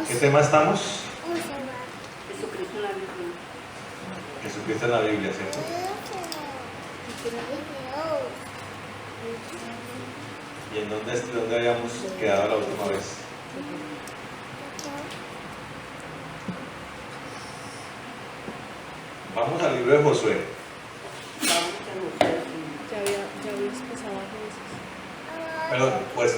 ¿Qué tema estamos? Jesucristo en la Biblia. Jesucristo en la Biblia, ¿cierto? ¿Y en dónde habíamos quedado la última vez? Vamos al libro de Josué. Ya habías pasado a Jesús. Perdón, pues.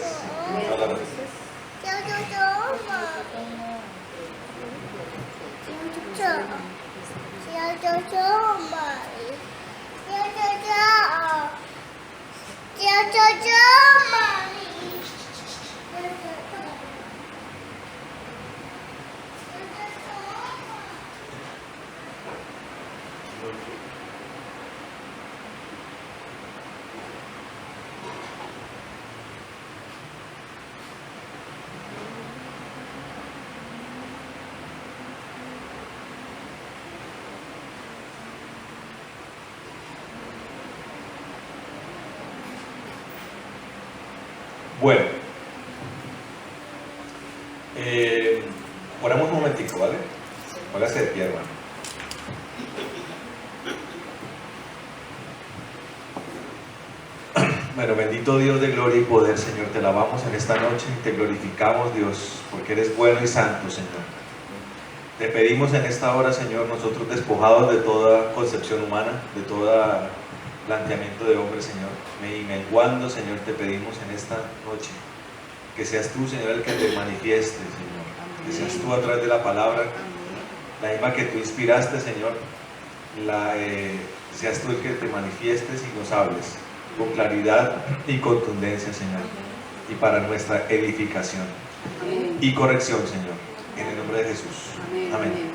Bueno, oramos un momentico, ¿vale? Póngase de pie, hermano. Bueno, bendito Dios de gloria y poder, Señor, te alabamos en esta noche y te glorificamos, Dios, porque eres bueno y santo, Señor. Te pedimos en esta hora, Señor, nosotros despojados de toda concepción humana, de todo planteamiento de hombre, Señor, y menguando, Señor, te pedimos en esta noche que seas tú, Señor, el que te manifiestes, Señor, que seas tú a través de la palabra, la misma que tú inspiraste, Señor, seas tú el que te manifiestes y nos hables con claridad y contundencia, Señor, y para nuestra edificación y corrección, Señor, en el nombre de Jesús. Amén.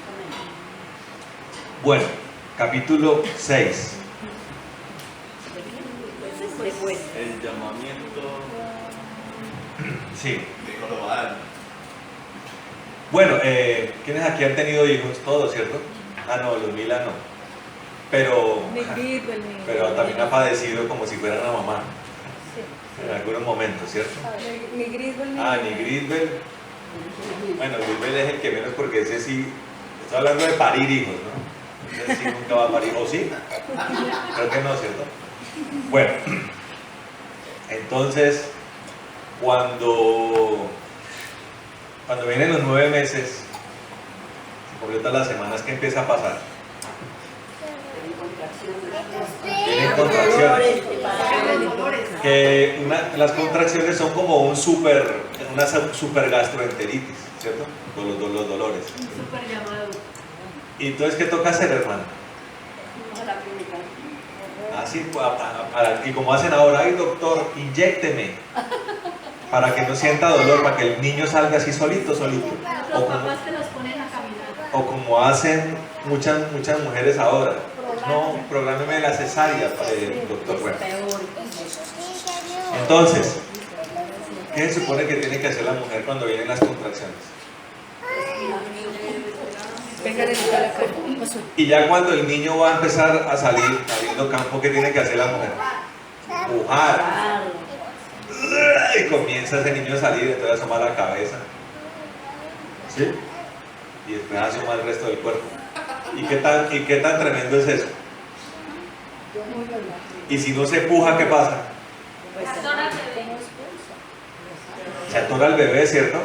Bueno, capítulo 6. El llamamiento Sí. de Jorobán. Bueno, ¿quiénes aquí han tenido hijos? Todos, ¿cierto? Ah, no, Ludmila no. Pero también ha padecido como si fuera una mamá. En algunos momentos, ¿cierto? Ni Grisbel. Ni Grisbel. Bueno, Grisbel es el que menos, porque ese sí, estoy hablando de parir hijos, ¿no? Ese sí nunca va a parir, ¿o sí? Creo que no, ¿cierto? Bueno, entonces, cuando vienen los 9 meses, se completan las semanas, ¿qué empieza a pasar? Vienen contracciones. Las contracciones son como una super gastroenteritis, ¿cierto? Con los dolores. Un super llamado. ¿Y entonces qué toca hacer, hermano? A la clínica. Así, y como hacen ahora, ay doctor, inyécteme, para que no sienta dolor, para que el niño salga así solito. Los papás que los ponen a caminar. O como hacen muchas mujeres ahora, no, prográmeme la cesárea, doctor. Bueno. Entonces, ¿qué se supone que tiene que hacer la mujer cuando vienen las contracciones? Y ya cuando el niño va a empezar a salir, abriendo campo, ¿qué tiene que hacer la mujer? Pujar. Y comienza ese niño a salir, entonces asoma la cabeza. ¿Sí? Y después asoma el resto del cuerpo. ¿Y qué tan tremendo es eso? Y si no se puja, ¿qué pasa? Se atora el bebé, ¿cierto?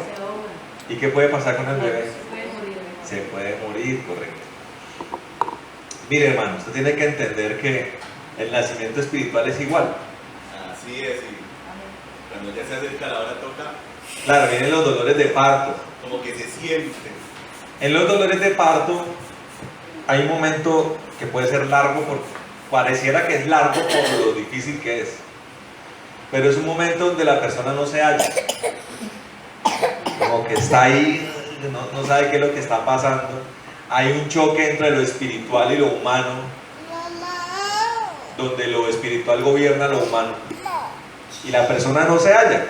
¿Y qué puede pasar con el bebé? Se puede morir, correcto. Mire, hermano, usted tiene que entender que el nacimiento espiritual es igual. Así es, y cuando ya se acerca la hora toca, Claro, vienen los dolores de parto. como que se siente. En los dolores de parto hay un momento que puede ser largo, porque pareciera que es largo por lo difícil que es. Pero es un momento donde la persona no se halla. Como que está ahí, no sabe qué es lo que está pasando. Hay un choque entre lo espiritual y lo humano, donde lo espiritual gobierna lo humano. Y la persona no se halla,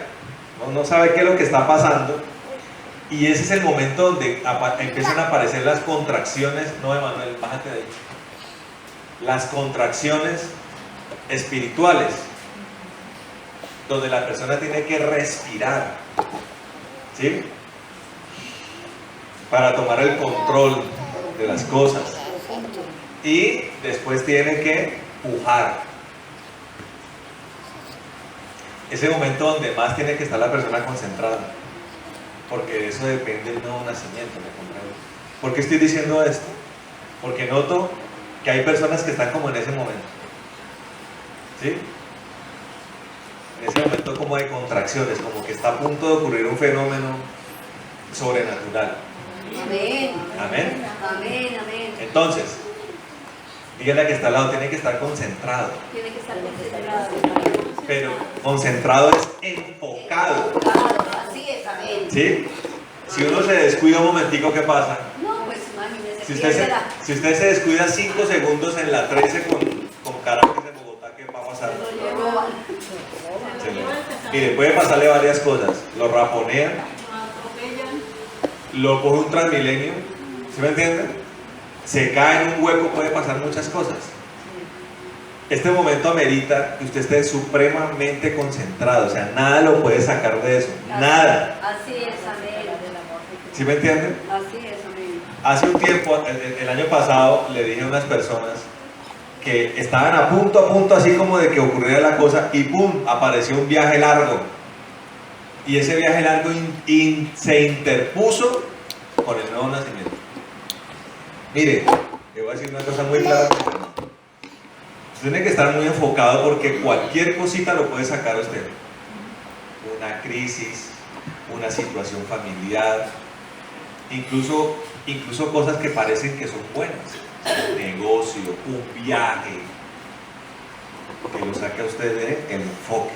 no sabe qué es lo que está pasando. Y ese es el momento donde empiezan a aparecer las contracciones. No, Emanuel, bájate de ahí. Las contracciones espirituales. donde la persona tiene que respirar, ¿sí? Para tomar el control de las cosas. Y después tiene que pujar. Ese momento donde más tiene que estar la persona concentrada, porque de eso depende el nuevo nacimiento, ¿me comprende? ¿Por qué estoy diciendo esto? Porque noto que hay personas que están como en ese momento, ¿sí? En ese momento como de contracciones, como que está a punto de ocurrir un fenómeno sobrenatural. Amén. Amén. Amén, amén. Entonces, dígale a que está al lado, tiene que estar concentrado. Tiene que estar concentrado. Pero concentrado es enfocado. Claro, así es, amén. ¿Sí? Si uno se descuida un momentico, ¿qué pasa? No, pues imagínese. Si usted se descuida 5 segundos en la 13 con Caracas en Bogotá, ¿qué va a pasar? Lo roban. Mire, puede pasarle varias cosas. Lo raponean, lo coge un Transmilenio, ¿sí me entienden? Se cae en un hueco, puede pasar muchas cosas. Este momento amerita que usted esté supremamente concentrado, o sea, nada lo puede sacar de eso, nada. Así es, amén. ¿Sí me entienden? Así es, amén. Hace un tiempo, el año pasado, le dije a unas personas que estaban a punto así como de que ocurriera la cosa y ¡pum! Apareció un viaje largo. Y ese viaje largo se interpuso con el nuevo nacimiento. Mire, le voy a decir una cosa muy clara. Usted tiene que estar muy enfocado porque cualquier cosita lo puede sacar a usted. Una crisis, una situación familiar, incluso cosas que parecen que son buenas. Un negocio, un viaje, que lo saque a usted del enfoque.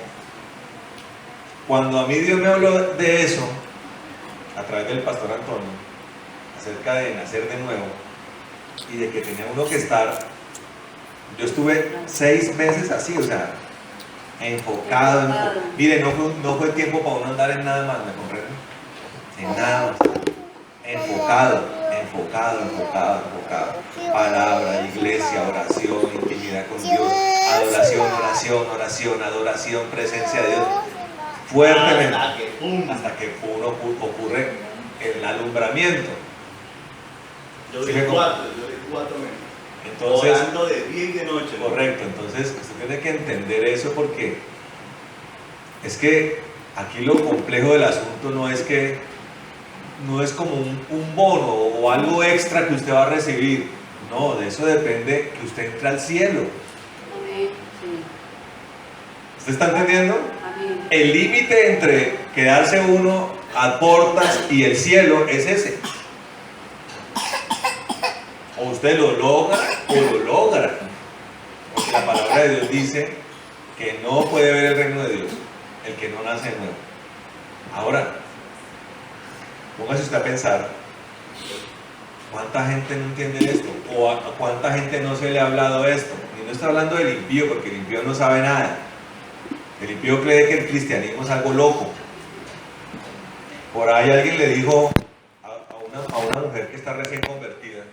Cuando a mí Dios me habló de eso, a través del pastor Antonio, acerca de nacer de nuevo, y de que tenía uno que estar, yo estuve 6 meses así, o sea, enfocado. Mire, no fue tiempo para uno andar en nada más, ¿me comprenden? En nada más. Enfocado. Palabra, iglesia, oración, intimidad con Dios, adoración, presencia de Dios. Fuertemente. Hasta que uno ocurre el alumbramiento. Yo ¿Sí vi me 4 meses. Entonces, orando de día y de noche. correcto, entonces usted tiene que entender eso porque es que aquí lo complejo del asunto no es como un bono o algo extra que usted va a recibir. No, de eso depende que usted entre al cielo. Amén. Sí. ¿Usted está entendiendo? Amén. El límite entre quedarse uno a portas y el cielo es ese. O usted lo logra o lo logra. Porque la palabra de Dios dice que no puede ver el reino de Dios el que no nace de nuevo. Ahora, póngase usted a pensar, ¿cuánta gente no entiende esto? ¿O a cuánta gente no se le ha hablado esto? Y no está hablando del impío, porque el impío no sabe nada. El impío cree que el cristianismo es algo loco. Por ahí alguien le dijo a una mujer que está recién convertida,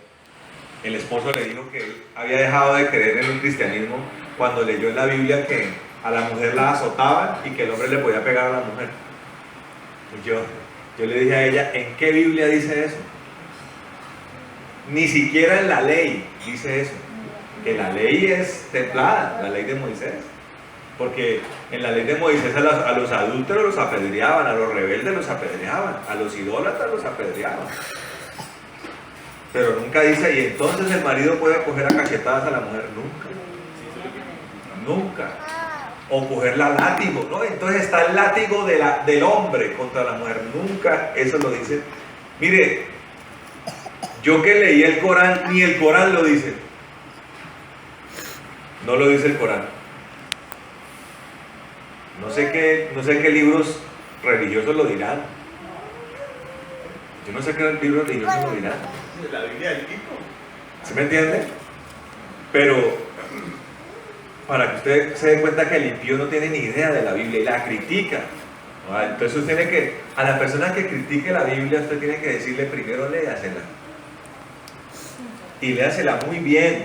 el esposo le dijo que él había dejado de creer en el cristianismo cuando leyó en la Biblia que a la mujer la azotaban y que el hombre le podía pegar a la mujer. Y yo le dije a ella, ¿en qué Biblia dice eso? Ni siquiera en la ley dice eso. Que la ley es templada, la ley de Moisés. Porque en la ley de Moisés a los adúlteros los apedreaban, a los rebeldes los apedreaban, a los idólatras los apedreaban. Pero nunca dice, y entonces el marido puede coger a cachetadas a la mujer. Nunca. O cogerla a látigo, ¿no? Entonces está el látigo del hombre contra la mujer. Nunca eso lo dice. Mire, yo que leí el Corán, ni el Corán lo dice. No lo dice el Corán. No sé qué libros religiosos lo dirán. Yo no sé qué libros religiosos lo dirán. La Biblia del tipo. ¿Sí me entiende? Pero para que usted se dé cuenta que el impío no tiene ni idea de la Biblia y la critica. Entonces usted tiene que, a la persona que critique la Biblia, usted tiene que decirle primero léasela. Y léasela muy bien.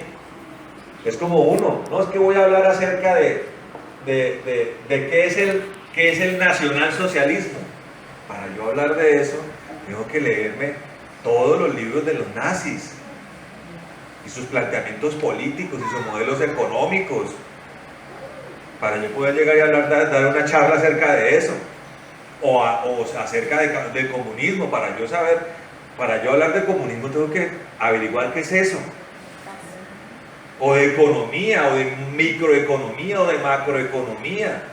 Es como uno, no es que voy a hablar acerca de qué es ¿Qué es el nacionalsocialismo? Para yo hablar de eso, tengo que leerme todos los libros de los nazis y sus planteamientos políticos y sus modelos económicos, para yo poder llegar y hablar, dar una charla acerca de eso, o acerca del comunismo. Para yo saber, para yo hablar de comunismo tengo que averiguar qué es eso, o de economía, o de microeconomía, o de macroeconomía.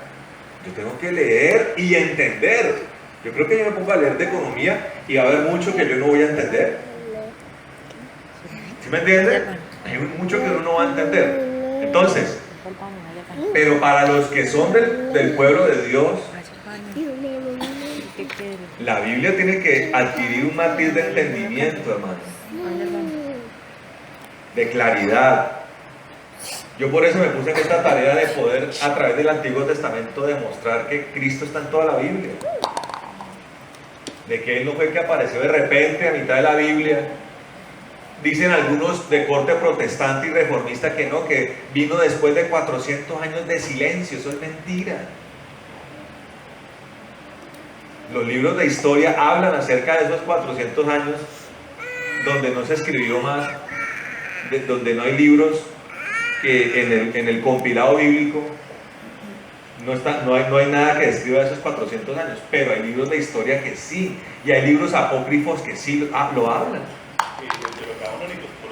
Yo tengo que leer y entender. Yo creo que yo me pongo a leer de economía y va a haber mucho que yo no voy a entender. ¿Sí me entiende? Hay mucho que uno no va a entender. Entonces, pero para los que son del pueblo de Dios, la Biblia tiene que adquirir un matiz de entendimiento, hermano, de claridad. Yo por eso me puse en esta tarea de poder, a través del Antiguo Testamento, demostrar que Cristo está en toda la Biblia. De que Él no fue el que apareció de repente a mitad de la Biblia. Dicen algunos de corte protestante y reformista que no, que vino después de 400 años de silencio. Eso es mentira. Los libros de historia hablan acerca de esos 400 años donde no se escribió más, donde no hay libros, que en el compilado bíblico no hay nada que describa esos 400 años, pero hay libros de historia que sí, y hay libros apócrifos que sí lo hablan.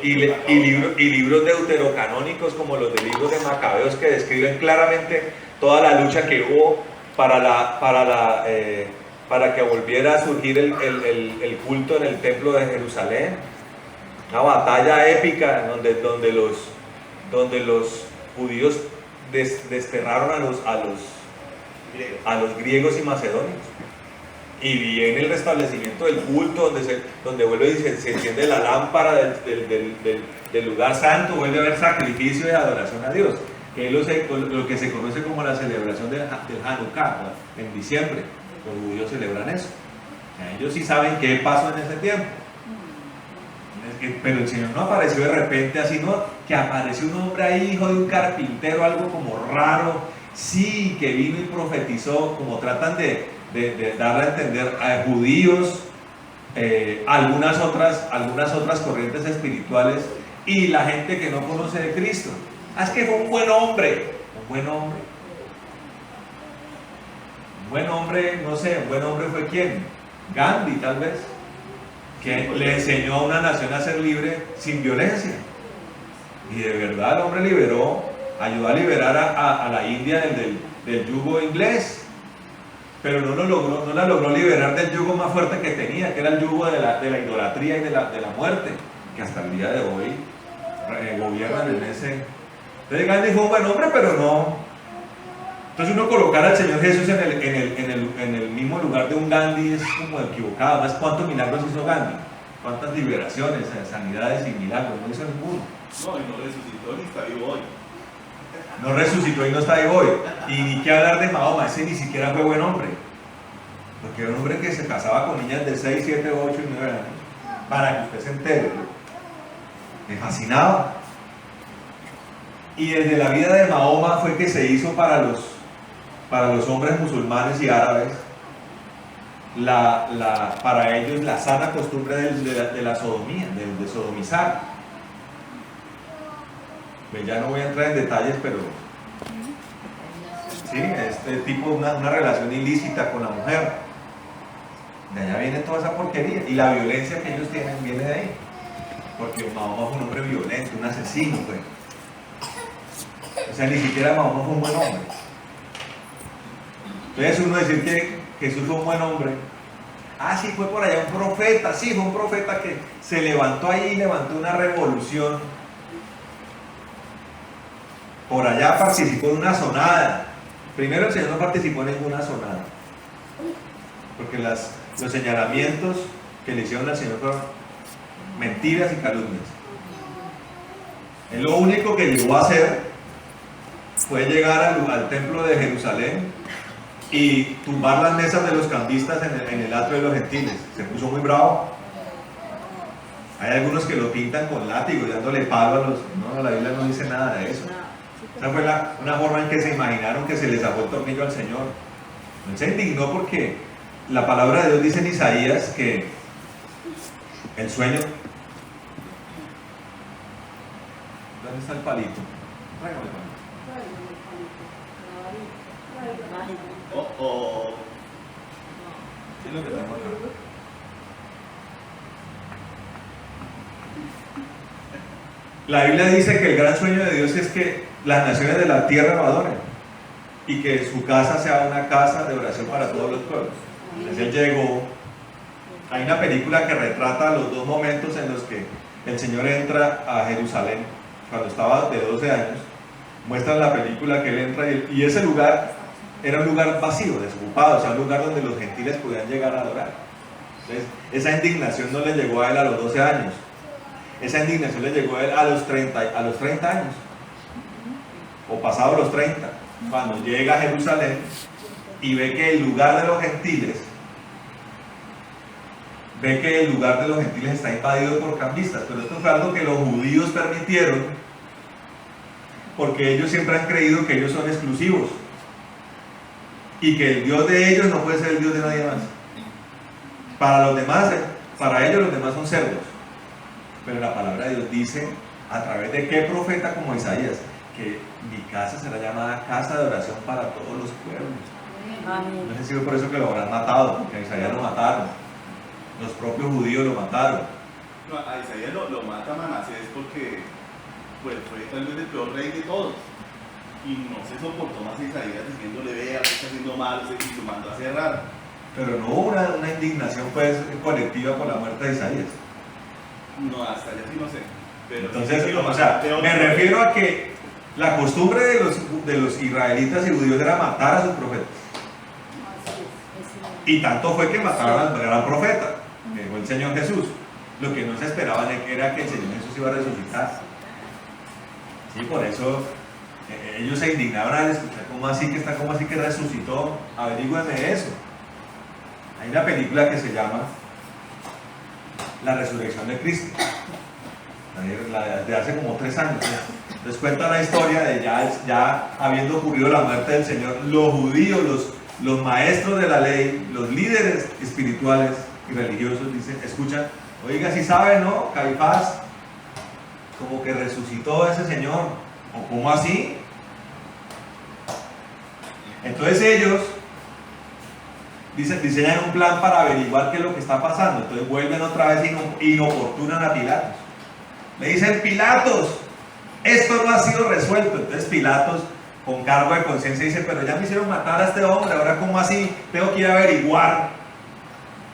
Y libros deuterocanónicos como los de libros de Macabeos, que describen claramente toda la lucha que hubo para que volviera a surgir el culto en el templo de Jerusalén. Una batalla épica donde los judíos desterraron a los griegos y macedonios, y viene el restablecimiento del culto, donde vuelve y se enciende la lámpara del lugar santo, vuelve a haber sacrificio y adoración a Dios, que es lo que se conoce como la celebración del Hanukkah, ¿no? En diciembre los judíos celebran eso. Ellos sí saben qué pasó en ese tiempo. Pero el Señor no apareció de repente así, no, que apareció un hombre ahí, hijo de un carpintero, algo como raro, sí, que vino y profetizó, como tratan de darle a entender a judíos, algunas otras corrientes espirituales, y la gente que no conoce de Cristo. Es que fue un buen hombre, no sé, un buen hombre fue ¿quién? Gandhi, tal vez, que le enseñó a una nación a ser libre sin violencia, y de verdad el hombre ayudó a liberar a la India del yugo inglés, pero no la logró liberar del yugo más fuerte que tenía, que era el yugo de la idolatría y de la muerte, que hasta el día de hoy gobiernan en ese. Entonces Gandhi fue un buen hombre, pero no. Entonces uno colocar al Señor Jesús en el mismo lugar de un Gandhi es como equivocado. Más, ¿cuántos milagros hizo Gandhi? ¿Cuántas liberaciones, sanidades y milagros? No hizo ninguno. No, y no resucitó ni está vivo hoy. No resucitó y no está vivo hoy. Y ni qué hablar de Mahoma, ese ni siquiera fue buen hombre. Porque era un hombre que se casaba con niñas de 6, 7, 8 y 9 años. Para que usted se entere. Me fascinaba. Y desde la vida de Mahoma fue que se hizo para los hombres musulmanes y árabes, para ellos la sana costumbre de la sodomía, de sodomizar. Pues ya no voy a entrar en detalles, pero sí, este tipo una relación ilícita con la mujer. De allá viene toda esa porquería, y la violencia que ellos tienen viene de ahí, porque Mahoma fue un hombre violento, un asesino, pues. O sea, ni siquiera Mahoma fue un buen hombre. Entonces uno decir que Jesús fue un buen hombre. Ah, sí, fue por allá un profeta. Sí, fue un profeta que se levantó ahí y levantó una revolución. Por allá participó en una sonada. Primero el Señor no participó en ninguna sonada, porque los señalamientos que le hicieron al Señor fueron mentiras y calumnias. Él lo único que llegó a hacer fue llegar al templo de Jerusalén y tumbar las mesas de los cambistas en el atrio de los gentiles. Se puso muy bravo. Hay algunos que lo pintan con látigo, dándole palo a los. No, la Biblia no dice nada de eso. Esa fue una forma en que se imaginaron que se les sacó el tornillo al Señor. Él se indignó porque la palabra de Dios dice en Isaías que el sueño... ¿Dónde está el palito? Tráigame el palito. Oh, oh. ¿Qué es lo que tengo acá? La Biblia dice que el gran sueño de Dios es que las naciones de la tierra lo adoren y que su casa sea una casa de oración para todos los pueblos. Entonces él llegó. Hay una película que retrata los dos momentos en los que el Señor entra a Jerusalén cuando estaba de 12 años. Muestran la película que él entra y ese lugar era un lugar vacío, desocupado, o sea, un lugar donde los gentiles podían llegar a adorar. Entonces, esa indignación no le llegó a él a los 12 años. Esa indignación le llegó a él a los 30 años, o pasados los 30, cuando llega a Jerusalén y ve que el lugar de los gentiles está invadido por cambistas. Pero esto fue algo que los judíos permitieron porque ellos siempre han creído que ellos son exclusivos y que el Dios de ellos no puede ser el Dios de nadie más. Para los demás, para ellos los demás son cerdos. Pero la palabra de Dios dice, a través de qué profeta como Isaías, que mi casa será llamada casa de oración para todos los pueblos. Amén. No sé si fue por eso que lo habrán matado, porque a Isaías lo mataron. Los propios judíos lo mataron. No, a Isaías lo mata Manasés porque pues, fue tal vez el peor rey de todos. Y no se soportó más a Isaías diciéndole, vea, usted está haciendo mal, y lo mandó a cerrar. Pero no hubo una indignación pues colectiva por la muerte de Isaías. No, hasta allá sí no sé. Pero Entonces, sí lo o sea, mató. me refiero a que la costumbre de los israelitas y judíos era matar a sus profetas. Y tanto fue que mataron al gran profeta, que fue el Señor Jesús. Lo que no se esperaban era que el Señor Jesús iba a resucitar. Sí, por eso ellos se indignaron al escuchar cómo así que resucitó. Averígüenme eso. Hay una película que se llama La Resurrección de Cristo, la de hace como 3 años. Les cuenta la historia de ya habiendo ocurrido la muerte del Señor, los judíos, los maestros de la ley, los líderes espirituales y religiosos dicen, escuchan, oiga, si sabe, ¿no? Caifás, como que resucitó ese Señor, ¿o cómo así? Entonces ellos diseñan un plan para averiguar qué es lo que está pasando. Entonces vuelven otra vez y inoportunan a Pilatos. Le dicen, Pilatos, esto no ha sido resuelto. Entonces Pilatos, con cargo de conciencia, dice, pero ya me hicieron matar a este hombre, ahora cómo así, tengo que ir a averiguar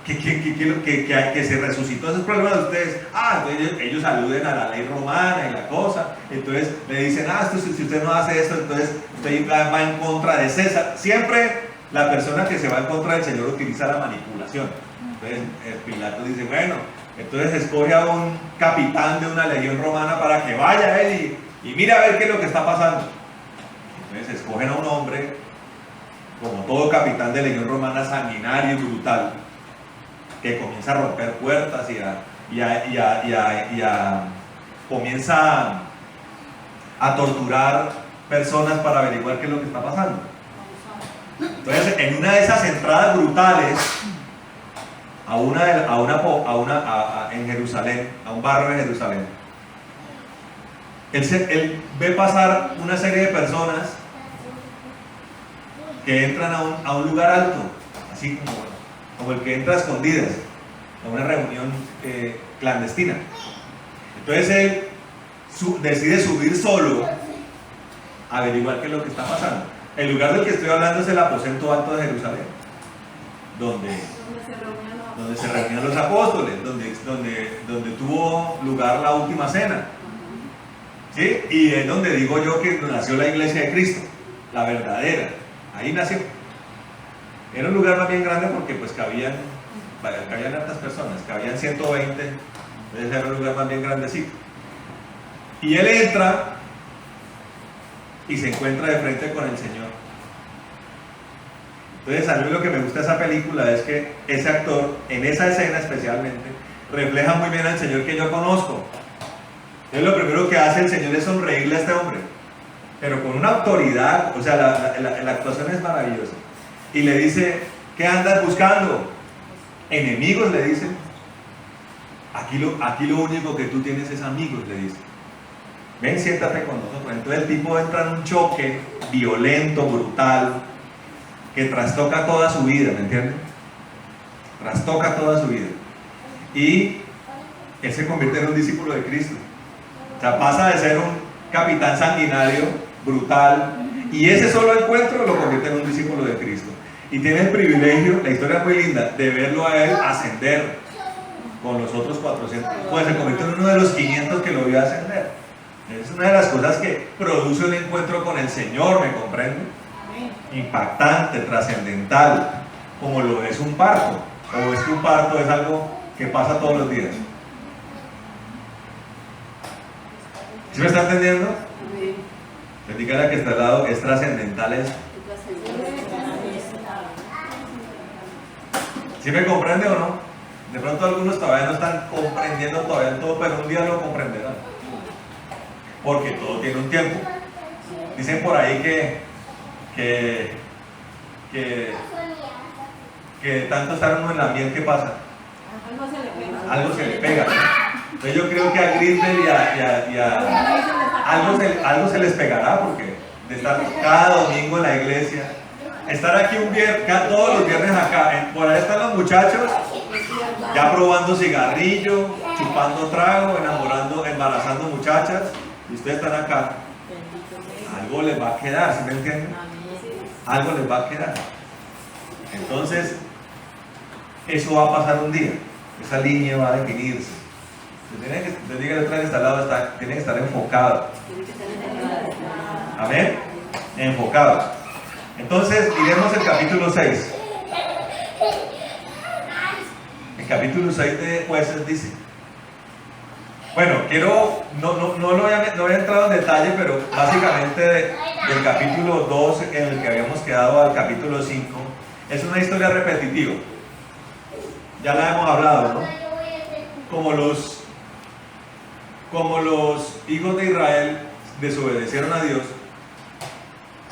que se resucitó. Ese es el problema de ustedes. Entonces ellos aluden a la ley romana y la cosa. Entonces le dicen, si usted no hace esto, entonces usted va en contra de César. Siempre la persona que se va en contra del Señor utiliza la manipulación. Entonces Pilato dice, bueno, entonces escoge a un capitán de una legión romana para que vaya él y mire a ver qué es lo que está pasando. Entonces escogen a un hombre, como todo capitán de legión romana, sanguinario y brutal, que comienza a romper puertas comienza a torturar personas para averiguar qué es lo que está pasando. Entonces, en una de esas entradas brutales en Jerusalén, a un barrio de Jerusalén, él ve pasar una serie de personas que entran a un lugar alto, así como el que entra a escondidas, a una reunión clandestina. Entonces él decide subir solo a averiguar qué es lo que está pasando. El lugar del que estoy hablando es el aposento alto de Jerusalén, donde se reunían los apóstoles, donde tuvo lugar la última cena. ¿Sí? Y es donde digo yo que nació la iglesia de Cristo, la verdadera. Ahí nació. Era un lugar más bien grande porque pues cabían hartas personas, cabían 120, entonces era un lugar más bien grandecito. Y él entra y se encuentra de frente con el Señor. Entonces a mí lo que me gusta de esa película es que ese actor, en esa escena especialmente, refleja muy bien al Señor que yo conozco. Entonces lo primero que hace el Señor es sonreírle a este hombre, pero con una autoridad, o sea, la actuación es maravillosa. y le dice, ¿qué andas buscando? Enemigos, le dice. Aquí lo único que tú tienes es amigos, le dice. Ven, siéntate con nosotros. Entonces el tipo entra en un choque violento, brutal, que trastoca toda su vida, ¿me entiendes? Trastoca toda su vida. Y él se convierte en un discípulo de Cristo. O sea, pasa de ser un capitán sanguinario, brutal, y ese solo encuentro lo convierte en un discípulo de Cristo. Y tiene el privilegio, la historia es muy linda, de verlo a él ascender con los otros 400. Pues se convirtió en uno de los 500 que lo vio ascender. Es una de las cosas que produce un encuentro con el Señor, ¿me comprende? Impactante, trascendental, como lo es un parto. O es que un parto es algo que pasa todos los días. ¿Sí me está entendiendo? Amén. Les diga la que está al lado, es trascendental eso. ¿Sí me comprende o no? De pronto algunos todavía no están comprendiendo todavía todo, pero un día lo comprenderán. Porque todo tiene un tiempo. Dicen por ahí que tanto estar uno en la miel, ¿qué pasa? Algo se le pega. Algo se le pega. Entonces yo creo que a Grisbel algo se les pegará, porque de estar cada domingo en la iglesia, estar aquí un viernes, todos los viernes acá, por ahí están los muchachos ya probando cigarrillo, chupando trago, embarazando muchachas, y ustedes están acá. Algo les va a quedar, ¿sí me entienden? Algo les va a quedar. Entonces, eso va a pasar un día, esa línea va a definirse. Usted diga detrás de este lado, tiene que estar enfocado. Amén. Enfocado. Entonces, iremos al capítulo 6. El capítulo 6 de Jueces dice. Bueno, no voy a entrar en detalle, pero básicamente del capítulo 2 en el que habíamos quedado al capítulo 5, es una historia repetitiva. Ya la hemos hablado, ¿no? Como los hijos de Israel desobedecieron a Dios,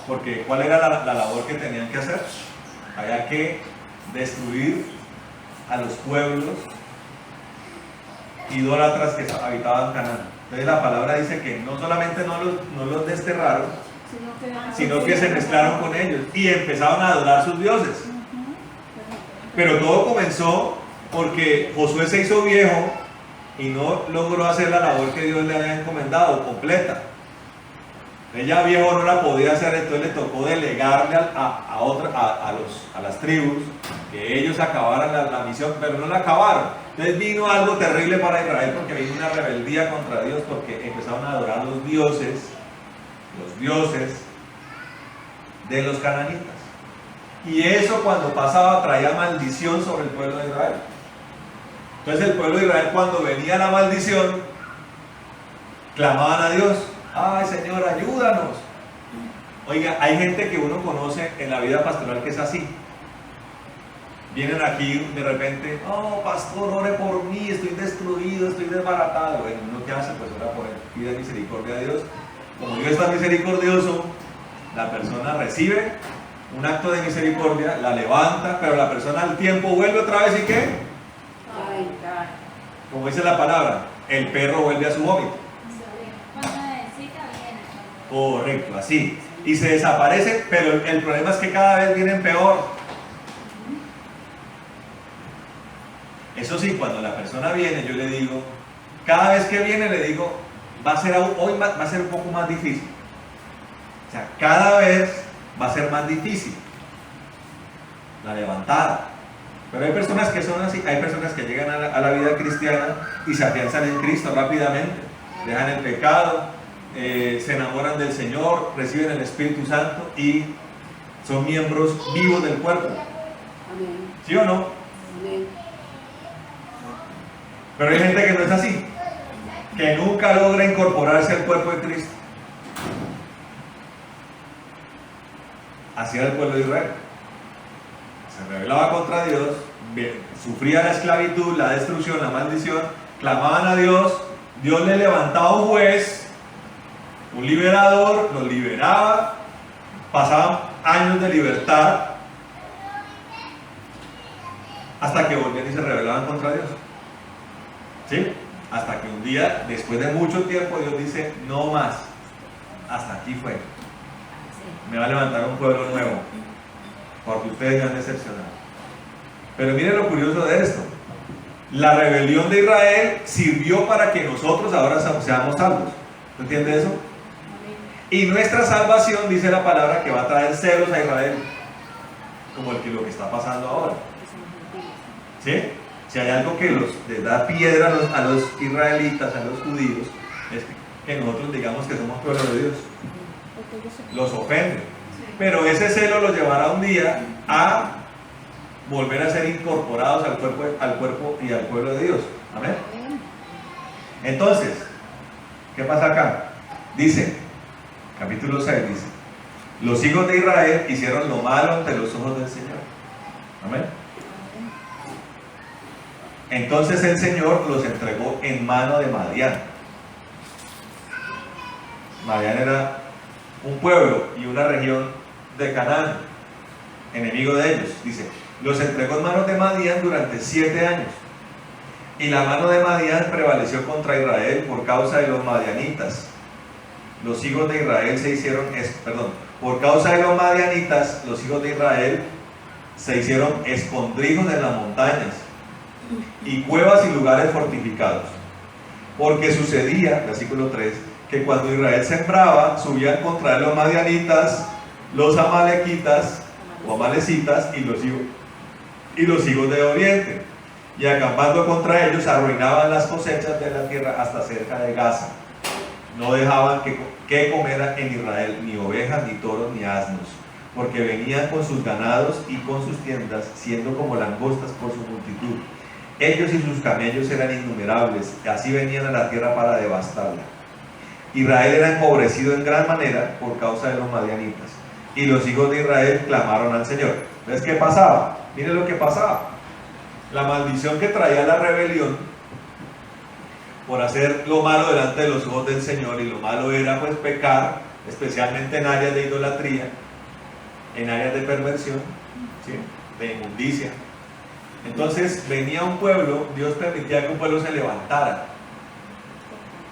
porque ¿cuál era la labor que tenían que hacer? Había que destruir a los pueblos idólatras que habitaban Canaán. Entonces la palabra dice que no solamente no los desterraron, sino que se mezclaron con ellos y empezaron a adorar sus dioses. Pero todo comenzó porque Josué se hizo viejo y no logró hacer la labor que Dios le había encomendado completa. Ella viejo no la podía hacer, entonces le tocó delegarle a las tribus que ellos acabaran la misión, pero no la acabaron. Entonces vino algo terrible para Israel, porque vino una rebeldía contra Dios, porque empezaron a adorar los dioses de los cananitas. Y eso, cuando pasaba, traía maldición sobre el pueblo de Israel. Entonces el pueblo de Israel, cuando venía la maldición, clamaban a Dios: ay, Señor, ayúdanos. Oiga, hay gente que uno conoce en la vida pastoral que es así. Vienen aquí de repente: oh, pastor, ore por mí, estoy destruido, estoy desbaratado. Bueno, ¿uno qué hace? Pues ora por él, pide misericordia a Dios. Como Dios está misericordioso, la persona recibe un acto de misericordia, la levanta, pero la persona al tiempo vuelve otra vez, ¿y qué? Como dice la palabra, el perro vuelve a su vómito. Correcto, así. Y se desaparece, pero el problema es que cada vez vienen peor. Eso sí, cuando la persona viene, yo le digo, cada vez que viene le digo, hoy va a ser un poco más difícil. O sea, cada vez va a ser más difícil la levantada. Pero hay personas que son así, hay personas que llegan a la vida cristiana y se afianzan en Cristo rápidamente, dejan el pecado, se enamoran del Señor, reciben el Espíritu Santo y son miembros vivos del cuerpo. Amén. ¿Sí o no? Amén. Pero hay gente que no es así, que nunca logra incorporarse al cuerpo de Cristo. Así era el pueblo de Israel. Se rebelaba contra Dios, sufría la esclavitud, la destrucción, la maldición, clamaban a Dios, Dios le levantaba un juez, un liberador, los liberaba, pasaban años de libertad, hasta que volvían y se rebelaban contra Dios. ¿Sí? Hasta que un día, después de mucho tiempo, Dios dice, no más, hasta aquí fue. Me va a levantar un pueblo nuevo, porque ustedes me han decepcionado. Pero miren lo curioso de esto. La rebelión de Israel sirvió para que nosotros ahora seamos salvos. ¿Entiende eso? Y nuestra salvación, dice la palabra, que va a traer celos a Israel, como lo que está pasando ahora. ¿Sí? Si hay algo que les da piedra a los israelitas, a los judíos, es que nosotros digamos que somos pueblo de Dios. Los ofende. Pero ese celo los llevará un día a volver a ser incorporados al cuerpo y al pueblo de Dios. Amén. Entonces, ¿qué pasa acá? Dice, capítulo 6 dice, los hijos de Israel hicieron lo malo ante los ojos del Señor. Amén. Entonces el Señor los entregó en mano de Madián. Madián era un pueblo y una región de Canaán, enemigo de ellos. Dice, los entregó en manos de Madián durante 7 años. Y la mano de Madián prevaleció contra Israel por causa de los madianitas. Los hijos de Israel por causa de los madianitas, los hijos de Israel se hicieron escondrijos en las montañas y cuevas y lugares fortificados. Porque sucedía, versículo 3, que cuando Israel sembraba, subían contra él los madianitas, los amalequitas o amalecitas y los hijos de Oriente, y acampando contra ellos arruinaban las cosechas de la tierra hasta cerca de Gaza. No dejaban que comer en Israel ni ovejas, ni toros, ni asnos, porque venían con sus ganados y con sus tiendas, siendo como langostas por su multitud. Ellos y sus camellos eran innumerables, así venían a la tierra para devastarla. Israel era empobrecido en gran manera por causa de los madianitas, y los hijos de Israel clamaron al Señor. ¿Ves qué pasaba? Miren lo que pasaba. La maldición que traía la rebelión por hacer lo malo delante de los ojos del Señor, y lo malo era pues pecar, especialmente en áreas de idolatría, en áreas de perversión, ¿sí? De inmundicia. Entonces venía un pueblo, Dios permitía que un pueblo se levantara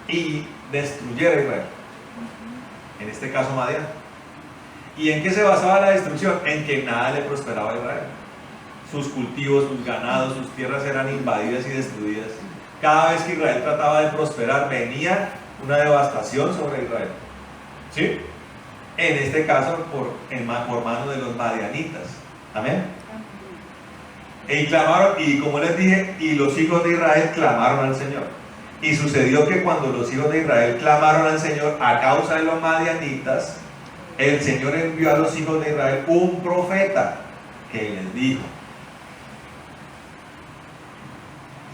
y destruyera a Israel, en este caso Madián. ¿Y en qué se basaba la destrucción? En que nada le prosperaba a Israel. Sus cultivos, sus ganados, sus tierras eran invadidas y destruidas. Cada vez que Israel trataba de prosperar, venía una devastación sobre Israel. ¿Sí? En este caso por mano de los madianitas. Amén. Y clamaron, y como les dije, y los hijos de Israel clamaron al Señor. Y sucedió que cuando los hijos de Israel clamaron al Señor a causa de los madianitas, el Señor envió a los hijos de Israel un profeta que les dijo: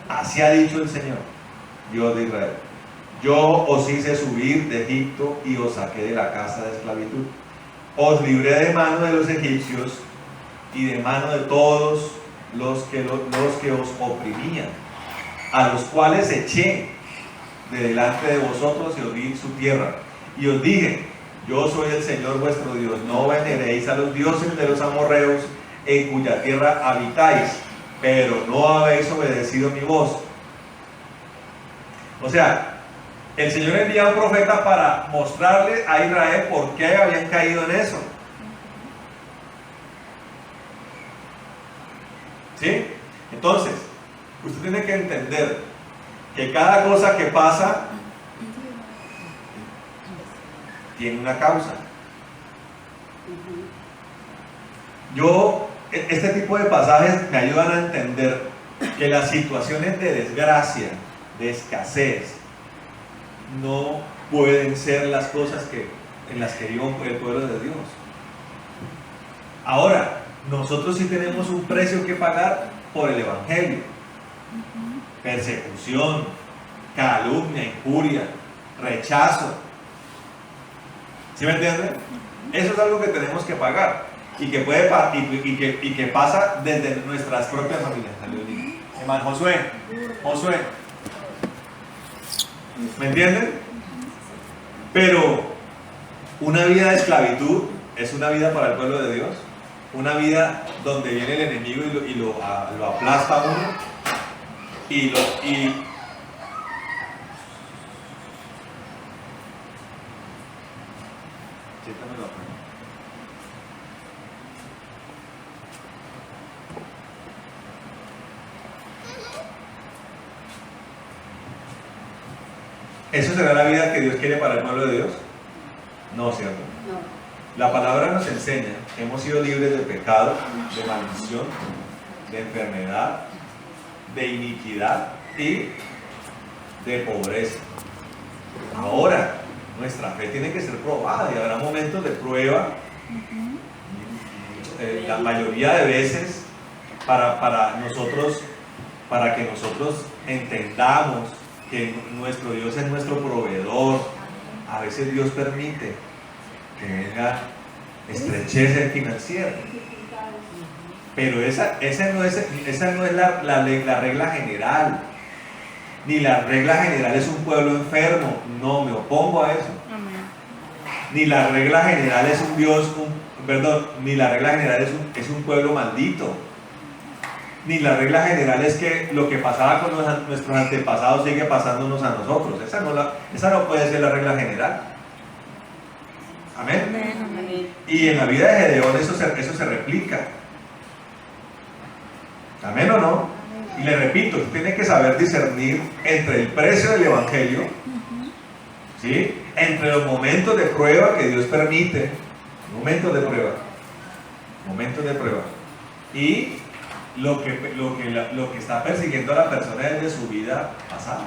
así ha dicho el Señor, Dios de Israel, yo os hice subir de Egipto y os saqué de la casa de esclavitud. Os libré de mano de los egipcios y de mano de todos los que os oprimían, a los cuales eché de delante de vosotros y os di su tierra. Y os dije: yo soy el Señor vuestro Dios, no veneréis a los dioses de los amorreos en cuya tierra habitáis, pero no habéis obedecido mi voz. O sea, el Señor envía a un profeta para mostrarle a Israel por qué habían caído en eso. ¿Sí? Entonces, usted tiene que entender que cada cosa que pasa tiene una causa. Este tipo de pasajes me ayudan a entender que las situaciones de desgracia, de escasez, no pueden ser las cosas en las que vive el pueblo de Dios. Ahora, nosotros sí tenemos un precio que pagar por el Evangelio. Persecución, calumnia, injuria, rechazo. ¿Sí me entienden? Eso es algo que tenemos que pagar y que que pasa desde nuestras propias familias. Hermano Josué, ¿me entienden? Pero una vida de esclavitud es una vida para el pueblo de Dios. una vida donde viene el enemigo lo aplasta a uno y siéntamelo acá. ¿Eso será la vida que Dios quiere para el pueblo de Dios? No, ¿cierto? No. La palabra nos enseña que hemos sido libres de pecado, de maldición, de enfermedad, de iniquidad y de pobreza. Ahora, nuestra fe tiene que ser probada y habrá momentos de prueba, la mayoría de veces, para que nosotros entendamos que nuestro Dios es nuestro proveedor. A veces Dios permite que venga estrechez financiera, pero esa no es la regla general, ni la regla general es un pueblo enfermo. No, me opongo a eso. Amén. Ni la regla general es ni la regla general es un pueblo maldito. Ni la regla general es que lo que pasaba con nuestros antepasados sigue pasándonos a nosotros. Esa no puede ser la regla general. Amén. Amén. Amén. Y en la vida de Gedeón eso se replica. ¿Amén o no? Y le repito, usted tiene que saber discernir entre el precio del evangelio, ¿sí? Entre los momentos de prueba que Dios permite, momentos de prueba, y lo que está persiguiendo a la persona desde su vida pasada.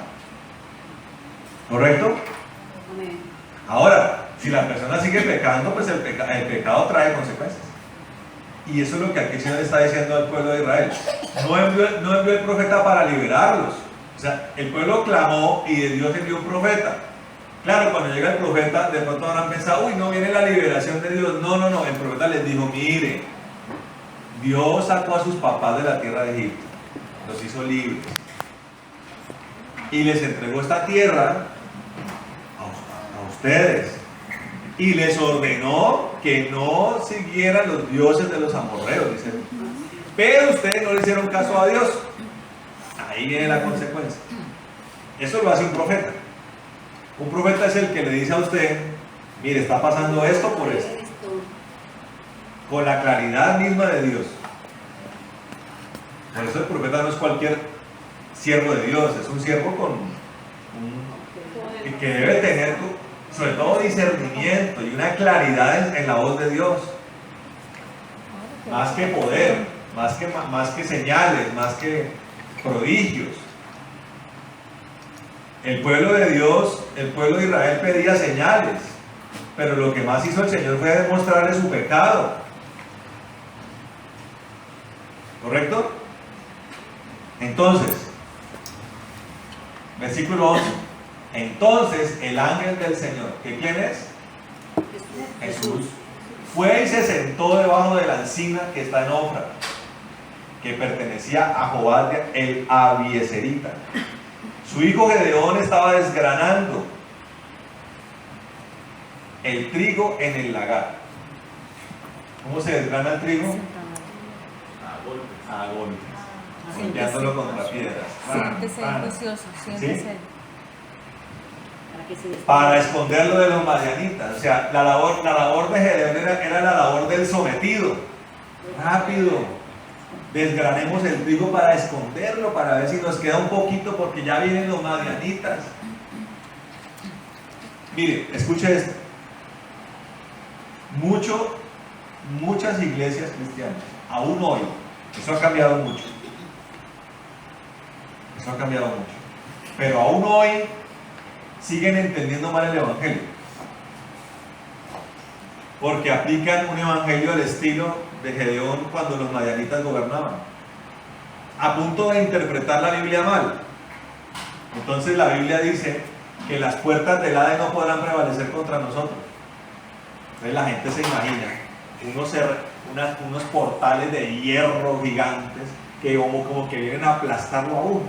¿Correcto? Amén. Ahora, si la persona sigue pecando, pues el pecado trae consecuencias. Y eso es lo que aquí el Señor está diciendo al pueblo de Israel. No envió el profeta para liberarlos. O sea, el pueblo clamó y de Dios envió un profeta. Claro, cuando llega el profeta, de pronto habrán pensado, uy, no viene la liberación de Dios. No, el profeta les dijo, mire, Dios sacó a sus papás de la tierra de Egipto, los hizo libres y les entregó esta tierra a ustedes y les ordenó que no siguieran los dioses de los amorreos, dice. Pero ustedes no le hicieron caso a Dios. Ahí viene la consecuencia. Eso lo hace un profeta. Un profeta es el que le dice a usted, mire, está pasando esto por esto, con la claridad misma de Dios. Por eso el profeta no es cualquier siervo de Dios, es un siervo que debe tener sobre todo discernimiento y una claridad en la voz de Dios. Más que poder, más que señales, más que prodigios. El pueblo de Dios, el pueblo de Israel pedía señales, pero lo que más hizo el Señor fue demostrarle su pecado. ¿Correcto? Entonces, versículo 11. Entonces el ángel del Señor, ¿que quién es? Jesús. Fue y se sentó debajo de la encina que está en Ofra, que pertenecía a Jobab el Abieserita. Su hijo Gedeón estaba desgranando el trigo en el lagar. ¿Cómo se desgrana el trigo? A golpes, golpeándolo contra piedras. Siéntese precioso, siéntese. ¿Sí? Para esconderlo de los madianitas. O sea, la labor de Gedeón era la labor del sometido. Rápido, desgranemos el trigo para esconderlo, para ver si nos queda un poquito, porque ya vienen los madianitas. Mire, escuche esto. Muchas iglesias cristianas, aún hoy, eso ha cambiado mucho. Eso ha cambiado mucho. Pero aún hoy siguen entendiendo mal el evangelio. Porque aplican un evangelio al estilo de Gedeón cuando los madianitas gobernaban, a punto de interpretar la Biblia mal. Entonces la Biblia dice que las puertas del Hades no podrán prevalecer contra nosotros. Entonces la gente se imagina unos portales de hierro gigantes que como que vienen a aplastarlo a uno.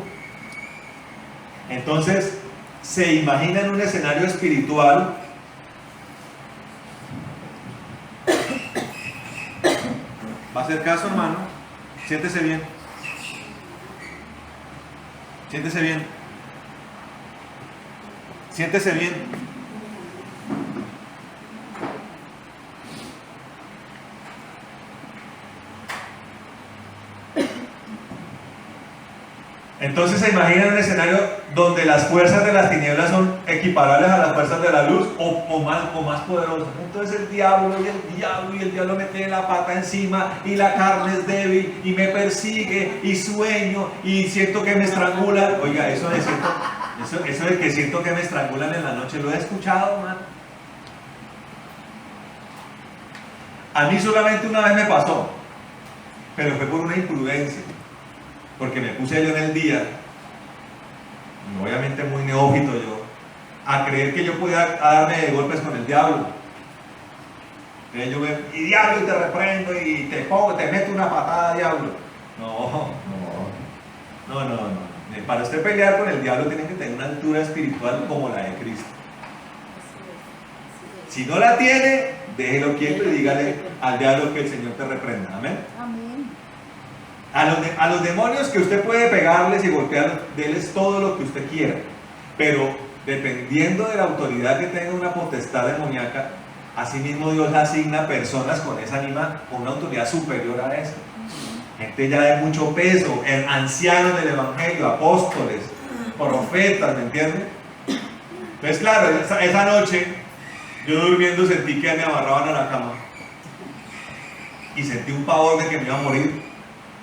Entonces se imagina en un escenario espiritual hacer caso, hermano. Siéntese bien. Siéntese bien. Siéntese bien. Entonces se imaginan un escenario donde las fuerzas de las tinieblas son equiparables a las fuerzas de la luz o más poderosas. Entonces el diablo me tiene la pata encima y la carne es débil y me persigue y sueño y siento que me estrangulan. Oiga, eso de que siento que me estrangulan en la noche, lo he escuchado, man. A mí solamente una vez me pasó, pero fue por una imprudencia. Porque me puse yo en el día, obviamente muy neófito yo, a creer que yo podía darme de golpes con el diablo. Entonces yo y diablo, y te reprendo, y te meto una patada, diablo. No. Para usted pelear con el diablo tiene que tener una altura espiritual como la de Cristo. Si no la tiene, déjelo quieto y dígale al diablo que el Señor te reprenda. Amén. Amén. A los demonios que usted puede pegarles y golpearlos, déles todo lo que usted quiera, pero dependiendo de la autoridad que tenga una potestad demoníaca, asimismo Dios asigna personas con esa ánima, con una autoridad superior a esa. Gente ya de mucho peso, ancianos del evangelio, apóstoles, profetas, ¿me entienden? Entonces claro, esa noche yo durmiendo sentí que me amarraban a la cama y sentí un pavor de que me iba a morir.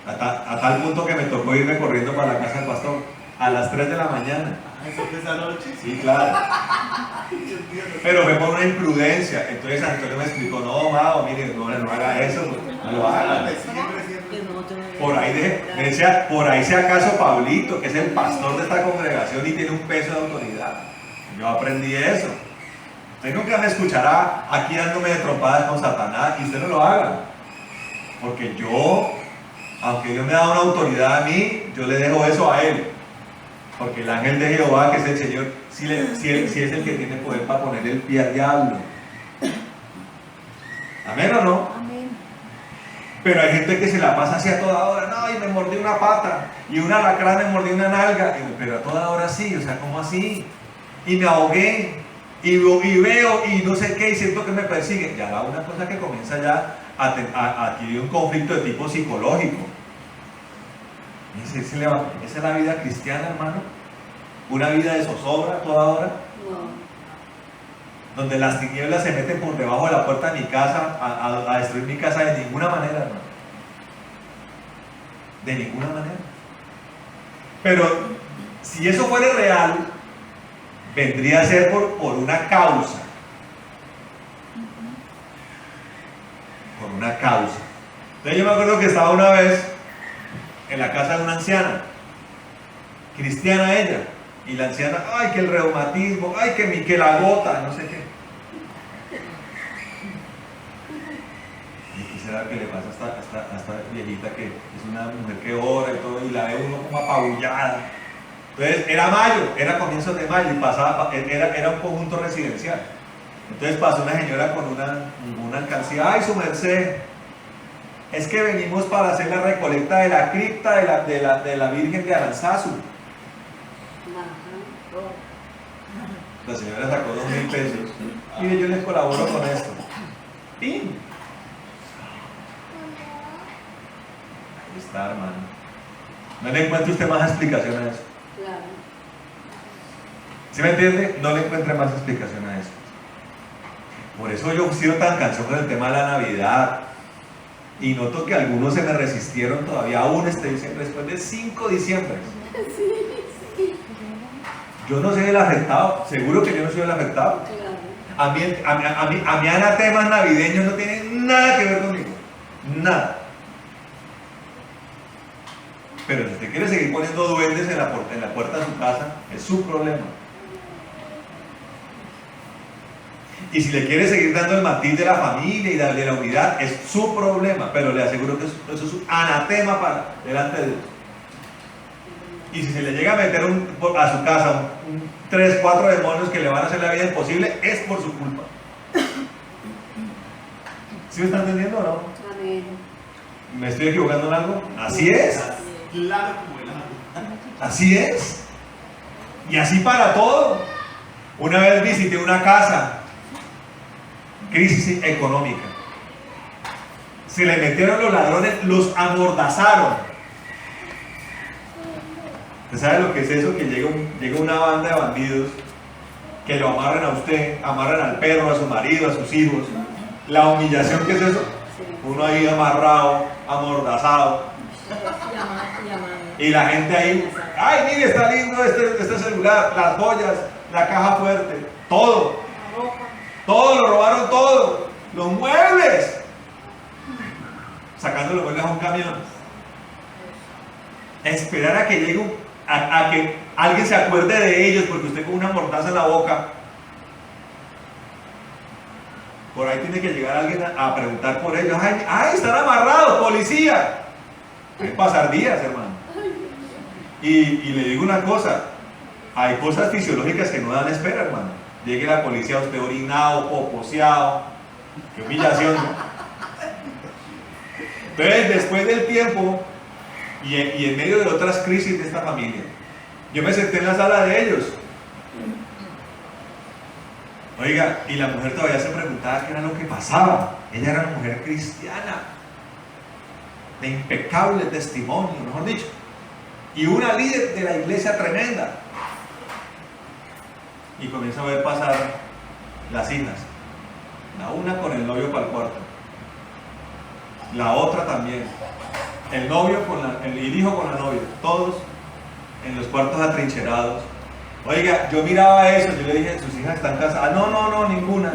A tal punto que me tocó irme corriendo para la casa del pastor a las 3 de la mañana. ¿Eso fue esa noche? Sí, claro. Pero fue por una imprudencia. Entonces Antonio me explicó, no, Mao, mire, no haga eso, no lo haga. Me decía, por ahí sea acaso Pablito, que es el pastor de esta congregación y tiene un peso de autoridad. Yo aprendí eso. Usted nunca me escuchará aquí dándome de trompadas con Satanás y usted no lo haga. Porque yo, aunque Dios me da una autoridad a mí, yo le dejo eso a Él. Porque el ángel de Jehová, que es el Señor, sí es el que tiene poder para poner el pie al diablo. ¿Amén o no? Amén. Pero hay gente que se la pasa así a toda hora. No, y me mordí una pata. Y un alacrán me mordió una nalga. Pero a toda hora sí, o sea, ¿cómo así? Y me ahogué. Y veo y no sé qué, y siento que me persiguen. Ya va una cosa que comienza ya a adquirir un conflicto de tipo psicológico. Esa es la vida cristiana, hermano. Una vida de zozobra toda hora. No. Donde las tinieblas se meten por debajo de la puerta de mi casa a destruir mi casa de ninguna manera, hermano. De ninguna manera. Pero si eso fuera real, vendría a ser por una causa. Por una causa. Entonces yo me acuerdo que estaba una vez en la casa de una anciana, cristiana ella, y la anciana, ay, que el reumatismo, ay, que la gota, no sé qué. ¿Y qué será que le pasa a esta viejita que es una mujer que ora y todo, y la ve uno como apabullada? Entonces era mayo, era comienzos de mayo, y era un conjunto residencial. Entonces pasó una señora con una alcancía, ay, su merced, es que venimos para hacer la recolecta de la cripta de la Virgen de Aranzazu. La señora sacó 2.000 pesos. Mire, yo les colaboro con esto. ¡Pim! Ahí está, hermano. No le encuentre usted más explicación a eso. Claro. ¿Sí me entiende? No le encuentre más explicación a eso. Por eso yo he sido tan cansado con el tema de la Navidad. Y noto que algunos se me resistieron todavía aún este diciembre, después de 5 diciembres. Yo no soy el afectado, seguro que yo no soy el afectado. Claro. A mí anatemas navideños no tienen nada que ver conmigo. Nada. Pero si usted quiere seguir poniendo duendes en la puerta de su casa, es su problema. Y si le quiere seguir dando el matiz de la familia y de la unidad, es su problema. Pero le aseguro que eso es un anatema delante de Dios. Y si se le llega a meter a su casa 3, 4 demonios que le van a hacer la vida imposible, es por su culpa. ¿Sí me están entendiendo o no? Amén. ¿Me estoy equivocando en algo? Así es. Claro como el agua. Así es. Y así para todo. Una vez visité una casa, crisis económica. Se le metieron los ladrones, los amordazaron. ¿Usted sabe lo que es eso? Que llega una banda de bandidos que lo amarran a usted, amarran al perro, a su marido, a sus hijos. La humillación que es eso. Uno ahí amarrado, amordazado. Y la gente ahí, ay, mire, está lindo este celular, las joyas, la caja fuerte, todo. Todo, lo robaron todo. Los muebles. Sacando los muebles a un camión. Esperar a que llegue a que alguien se acuerde de ellos porque usted con una mordaza en la boca. Por ahí tiene que llegar alguien a preguntar por ellos. Ay, están amarrados, policía. Pueden pasar días, hermano. Y le digo una cosa, hay cosas fisiológicas que no dan espera, hermano. Llegue la policía, usted orinado, poposeado. Qué humillación, ¿no? Entonces, después del tiempo y en medio de otras crisis de esta familia, yo me senté en la sala de ellos. Oiga, y la mujer todavía se preguntaba qué era lo que pasaba. Ella era una mujer cristiana, de impecable testimonio, mejor dicho, y una líder de la iglesia tremenda. Y comienza a ver pasar las hijas, la una con el novio para el cuarto, la otra también, el novio el hijo con la novia, todos en los cuartos atrincherados. Oiga, yo miraba eso, yo le dije, ¿sus hijas están casadas? No, ninguna.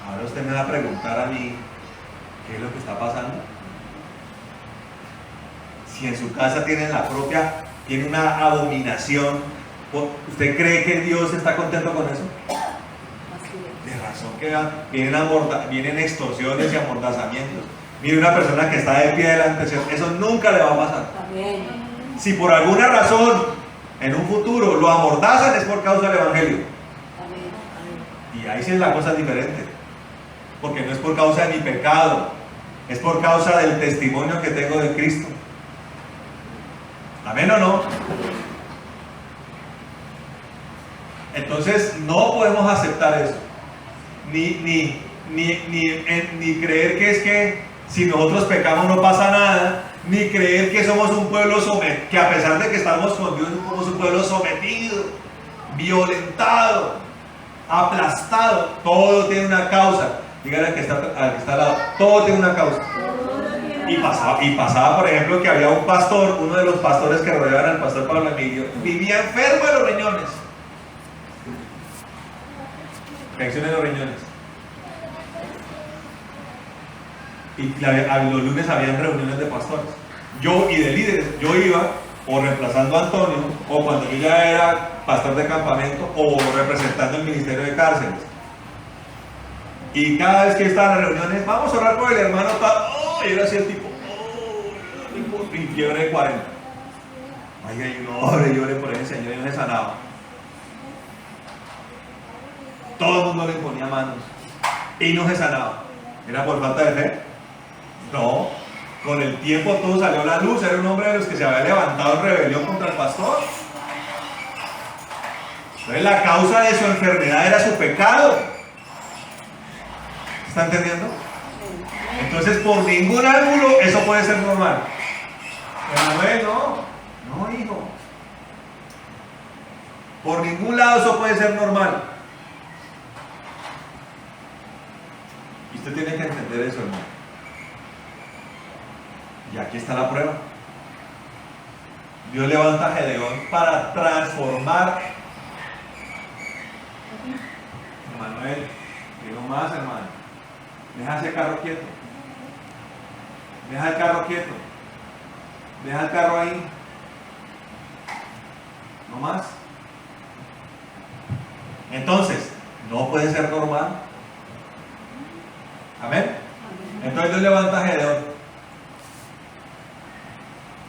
Ahora usted me va a preguntar a mí, ¿qué es lo que está pasando? Si en su casa tiene una abominación, ¿usted cree que Dios está contento con eso? De razón que vienen extorsiones y amordazamientos. Mire, una persona que está de pie delante de Dios, eso nunca le va a pasar. Si por alguna razón en un futuro lo amordazan, es por causa del Evangelio. Y ahí sí la cosa es diferente, porque no es por causa de mi pecado, es por causa del testimonio que tengo de Cristo. ¿Amén o no? Entonces no podemos aceptar eso, ni creer que es que si nosotros pecamos no pasa nada, ni creer que somos un pueblo sometido, que a pesar de que estamos con Dios somos un pueblo sometido, violentado, aplastado. Todo tiene una causa. Dígale al que está al lado, todo tiene una causa. Y pasaba, por ejemplo, que había un pastor, uno de los pastores que rodeaban al pastor Pablo Emilio, vivía enfermo de los riñones. Infección de los riñones. Y los lunes habían reuniones de pastores. Yo y de líderes, yo iba o reemplazando a Antonio, o cuando yo ya era pastor de campamento, o representando el ministerio de cárceles. Y cada vez que estaban en las reuniones, vamos a orar por el hermano tal. Y era así el tipo, y fiebre de 40. Ay, y uno llore por ese señor y no se sanaba. Todo el mundo le imponía manos y no se sanaba. ¿Era por falta de fe? No. Con el tiempo todo salió a la luz. Era un hombre de los que se había levantado en rebelión contra el pastor. Entonces la causa de su enfermedad era su pecado. ¿Está entendiendo? Entonces por ningún ángulo eso puede ser normal. Emanuel, no hijo. Por ningún lado eso puede ser normal. Y usted tiene que entender eso, hermano. Y aquí está la prueba. Dios levanta a Gedeón para transformar. Emanuel, digo más, hermano. Deja ese carro quieto. Deja el carro quieto. Deja el carro ahí. No más. Entonces, no puede ser normal. Amén. Entonces Dios levanta a Gedeón.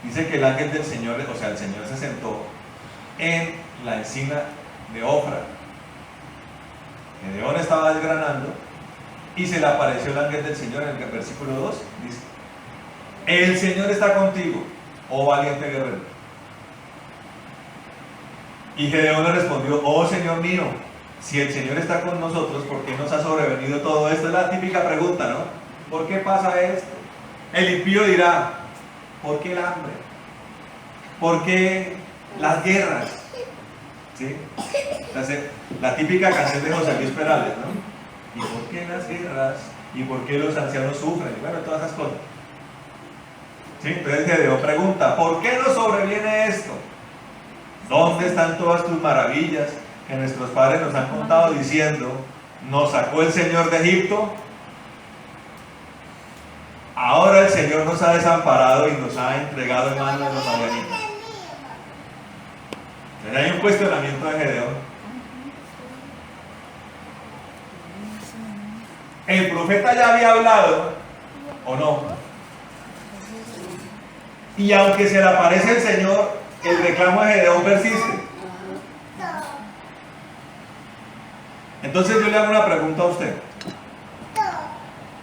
Dice que el ángel del Señor, o sea, el Señor se sentó en la encina de Ofra. Gedeón estaba desgranando y se le apareció el ángel del Señor en el versículo 2. Dice: el Señor está contigo, oh valiente guerrero. Y Gedeón le respondió: oh Señor mío, si el Señor está con nosotros, ¿por qué nos ha sobrevenido todo esto? Es la típica pregunta, ¿no? ¿Por qué pasa esto? El impío dirá: ¿por qué el hambre? ¿Por qué las guerras? ¿Sí? La típica canción de José Luis Perales, ¿no? ¿Y por qué las guerras? ¿Y por qué los ancianos sufren? Y bueno, todas esas cosas. ¿Sí? Entonces Gedeón pregunta: ¿por qué nos sobreviene esto? ¿Dónde están todas tus maravillas que nuestros padres nos han contado diciendo: nos sacó el Señor de Egipto? Ahora el Señor nos ha desamparado y nos ha entregado en manos de los madianitas. Entonces hay un cuestionamiento de Gedeón. ¿El profeta ya había hablado o no? Y aunque se le aparece el Señor, el reclamo de Gedeón persiste. Entonces yo le hago una pregunta a usted.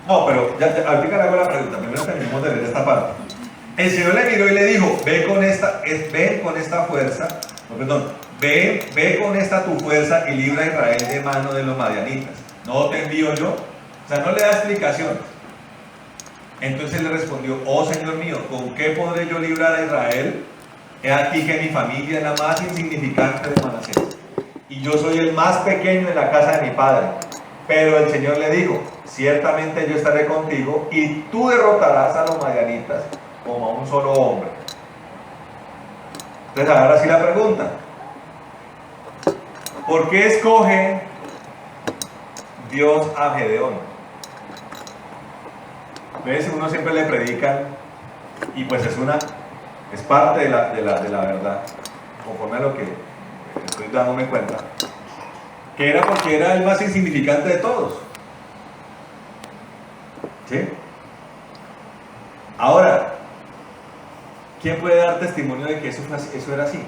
No, pero ahorita le hago la pregunta. Primero terminemos de leer esta parte. El Señor le miró y le dijo: ven con esta fuerza. No, perdón. Ve con esta tu fuerza y libra a Israel de mano de los madianitas. ¿No te envío yo? O sea, no le da explicaciones. Entonces le respondió: oh Señor mío, ¿con qué podré yo librar a Israel? He aquí que mi familia es la más insignificante de Manasés, y yo soy el más pequeño en la casa de mi padre. Pero el Señor le dijo: ciertamente yo estaré contigo, y tú derrotarás a los madianitas como a un solo hombre. Entonces ahora sí la pregunta: ¿por qué escoge Dios a Gedeón? ¿Ves? Uno siempre le predican, y pues es parte de la verdad, conforme a lo que estoy dándome cuenta, que era porque era el más insignificante de todos. ¿Sí? Ahora, ¿quién puede dar testimonio de que eso era así?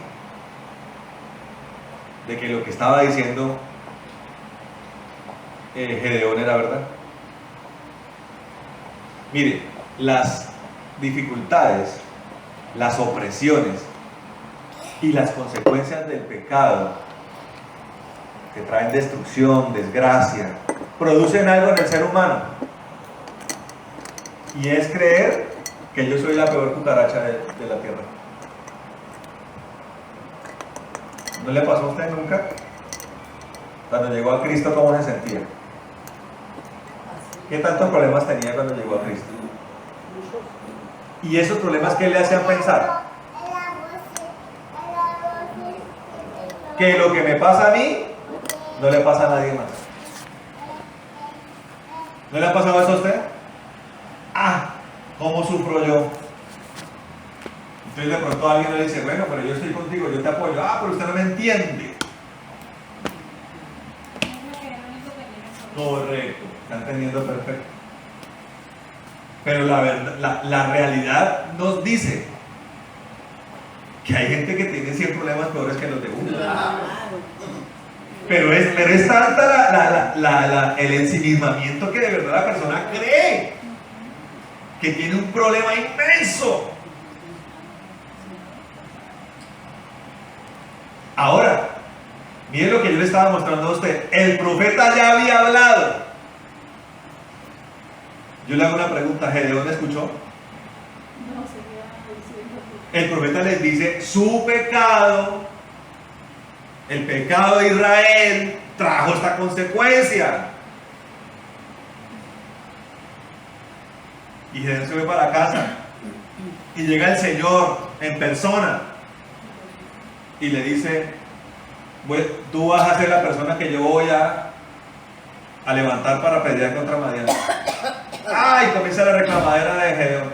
De que lo que estaba diciendo Gedeón era verdad. Mire, las dificultades, las opresiones y las consecuencias del pecado que traen destrucción, desgracia, producen algo en el ser humano, y es creer que yo soy la peor cucaracha de la tierra. ¿No le pasó a usted nunca? Cuando llegó a Cristo, ¿cómo se sentía? ¿Qué tantos problemas tenía cuando llegó a Cristo? ¿Y esos problemas qué le hacían pensar? Que lo que me pasa a mí no le pasa a nadie más. ¿No le ha pasado eso a usted? Ah, ¿cómo sufro yo? Entonces de pronto alguien le dice: bueno, pero yo estoy contigo, yo te apoyo. Ah, pero usted no me entiende. Correcto, está entendiendo perfecto. Pero la realidad nos dice que hay gente que tiene 100 problemas peores que los de uno. Pero es tanta el ensimismamiento que de verdad la persona cree que tiene un problema inmenso. Ahora, miren lo que yo le estaba mostrando a usted. El profeta ya había hablado. Yo le hago una pregunta: ¿Gedeón escuchó? No, sería diciendo. El profeta les dice: su pecado, el pecado de Israel, trajo esta consecuencia. Y Gedeón se ve para casa, y llega el Señor en persona y le dice: tú vas a ser la persona que yo voy a levantar para pelear contra Madián. ¡Ay! Comienza la reclamadera de Gedeón.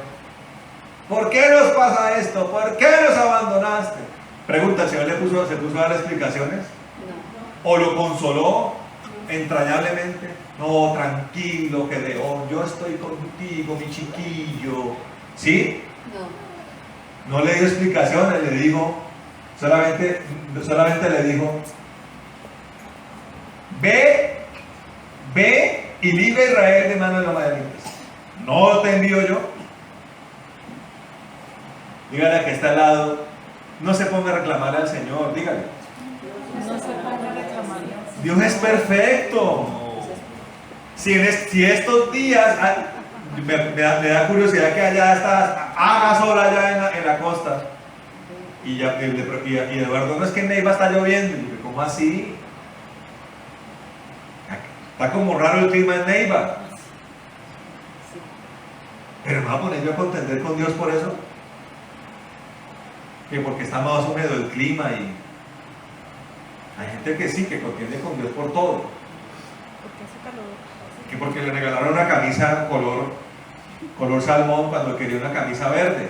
¿Por qué nos pasa esto? ¿Por qué nos abandonaste? Pregunta: ¿el Señor se puso a dar explicaciones? No. ¿O lo consoló entrañablemente? No, tranquilo, Gedeón, yo estoy contigo, mi chiquillo. ¿Sí? No. No le dio explicaciones, le dijo, solamente le dijo: ve y libre a Israel de mano de los madianitas. ¿No te envío yo? Dígale a que está al lado, no se ponga a reclamar al Señor, dígale. No se ponga a reclamar. Dios es perfecto. Si estos días, me da curiosidad que allá estás, haga sol allá en la costa, y Eduardo, no es que en Neiva está lloviendo. Y yo, ¿cómo así? Está como raro el clima en Neiva. Pero me voy a poner yo a contender con Dios por eso. Que porque está más húmedo el clima, y hay gente que sí, que contiende con Dios por todo. Porque hace calor. Que porque le regalaron una camisa color salmón cuando quería una camisa verde.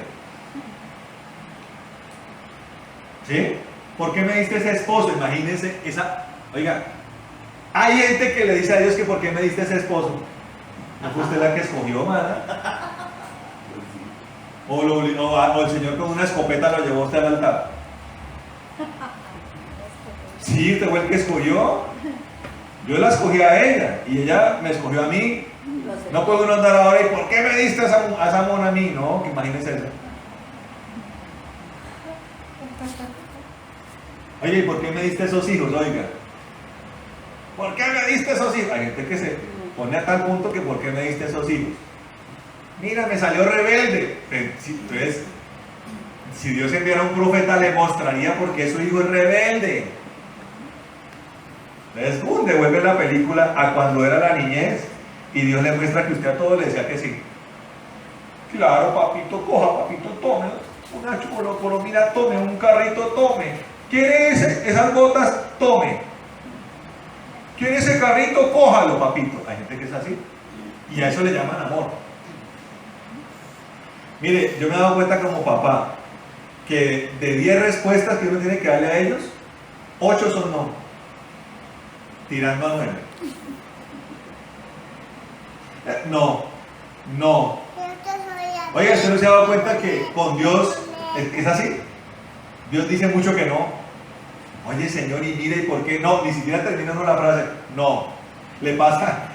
¿Sí? ¿Por qué me diste ese esposo? Imagínense esa. Oiga, hay gente que le dice a Dios que ¿por qué me diste ese esposo? ¿No fue usted la que escogió, mana? O el Señor con una escopeta lo llevó usted al altar. Sí, usted fue el que escogió. Yo la escogí a ella y ella me escogió a mí. No puede uno andar ahora y ¿por qué me diste a esa mona a mí? No, que imagínense eso. Oye, ¿y por qué me diste esos hijos? Oiga, ¿por qué me diste esos hijos? Hay gente que se pone a tal punto que ¿por qué me diste esos hijos? Mira, me salió rebelde. Entonces, si Dios enviara un profeta, le mostraría por qué su hijo es rebelde. Entonces, devuelve la película a cuando era la niñez y Dios le muestra que usted a todo le decía que sí. Claro, papito, coja, papito, tome una chocolo, mira, tome un carrito, tome. ¿Quiere esas botas? Tome. ¿Quiere ese carrito? Cójalo, papito. Hay gente que es así y a eso le llaman amor. Mire, yo me he dado cuenta como papá que de 10 respuestas que uno tiene que darle a ellos, 8 son no, tirando a 9. No. Oiga, ¿usted no se ha dado cuenta que con Dios es así? Dios dice mucho que no. Oye, Señor, y mire, ¿y por qué no? Ni siquiera termina uno la frase. No. Le pasa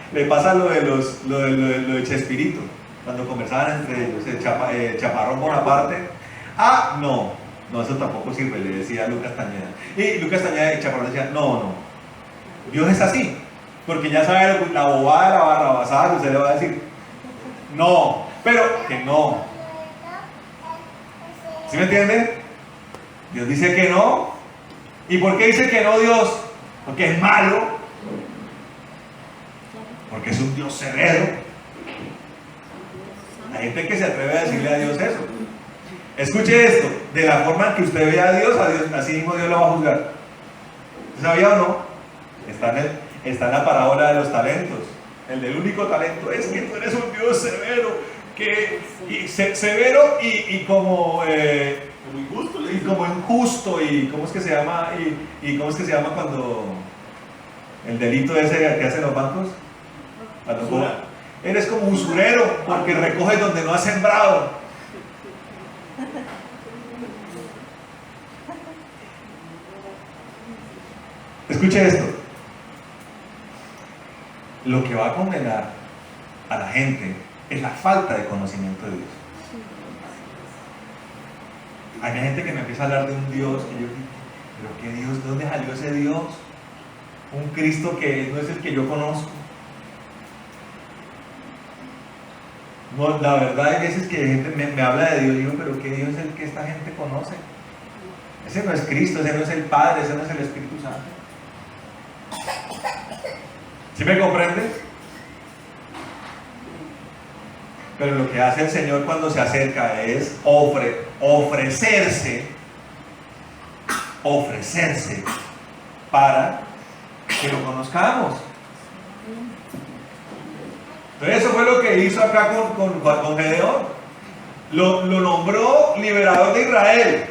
lo de Chespirito, cuando conversaban entre ellos, el Chaparrón Bonaparte. No, eso tampoco sirve, le decía Lucas Tañeda. Y Lucas Tañeda y Chaparrón decían, no. Dios es así, porque ya sabe la bobada, la barrabasada que usted le va a decir. No, pero que no. ¿Sí me entiende? Dios dice que no. ¿Y por qué dice que no Dios? Porque es malo. Porque es un Dios severo. Hay gente que se atreve a decirle a Dios eso. Escuche esto, de la forma en que usted ve a Dios, así mismo Dios lo va a juzgar. ¿Sabía o no? Está en la parábola de los talentos. El del único talento es que tú eres un Dios severo, severo y como injusto, y cómo es que se llama, y cómo es que se llama cuando el delito ese que hacen los bancos. Eres como usurero porque recoges donde no has sembrado. Escuche esto. Lo que va a condenar a la gente es la falta de conocimiento de Dios. Hay gente que me empieza a hablar de un Dios que yo digo, pero ¿qué Dios? ¿De dónde salió ese Dios? Un Cristo que no es el que yo conozco. No, la verdad hay veces que gente me habla de Dios y digo, pero ¿qué Dios es el que esta gente conoce? Ese no es Cristo, ese no es el Padre, ese no es el Espíritu Santo. ¿Sí me comprendes? Pero lo que hace el Señor cuando se acerca es ofrecerse para que lo conozcamos. Entonces eso fue lo que hizo acá con Gedeón. Lo nombró liberador de Israel,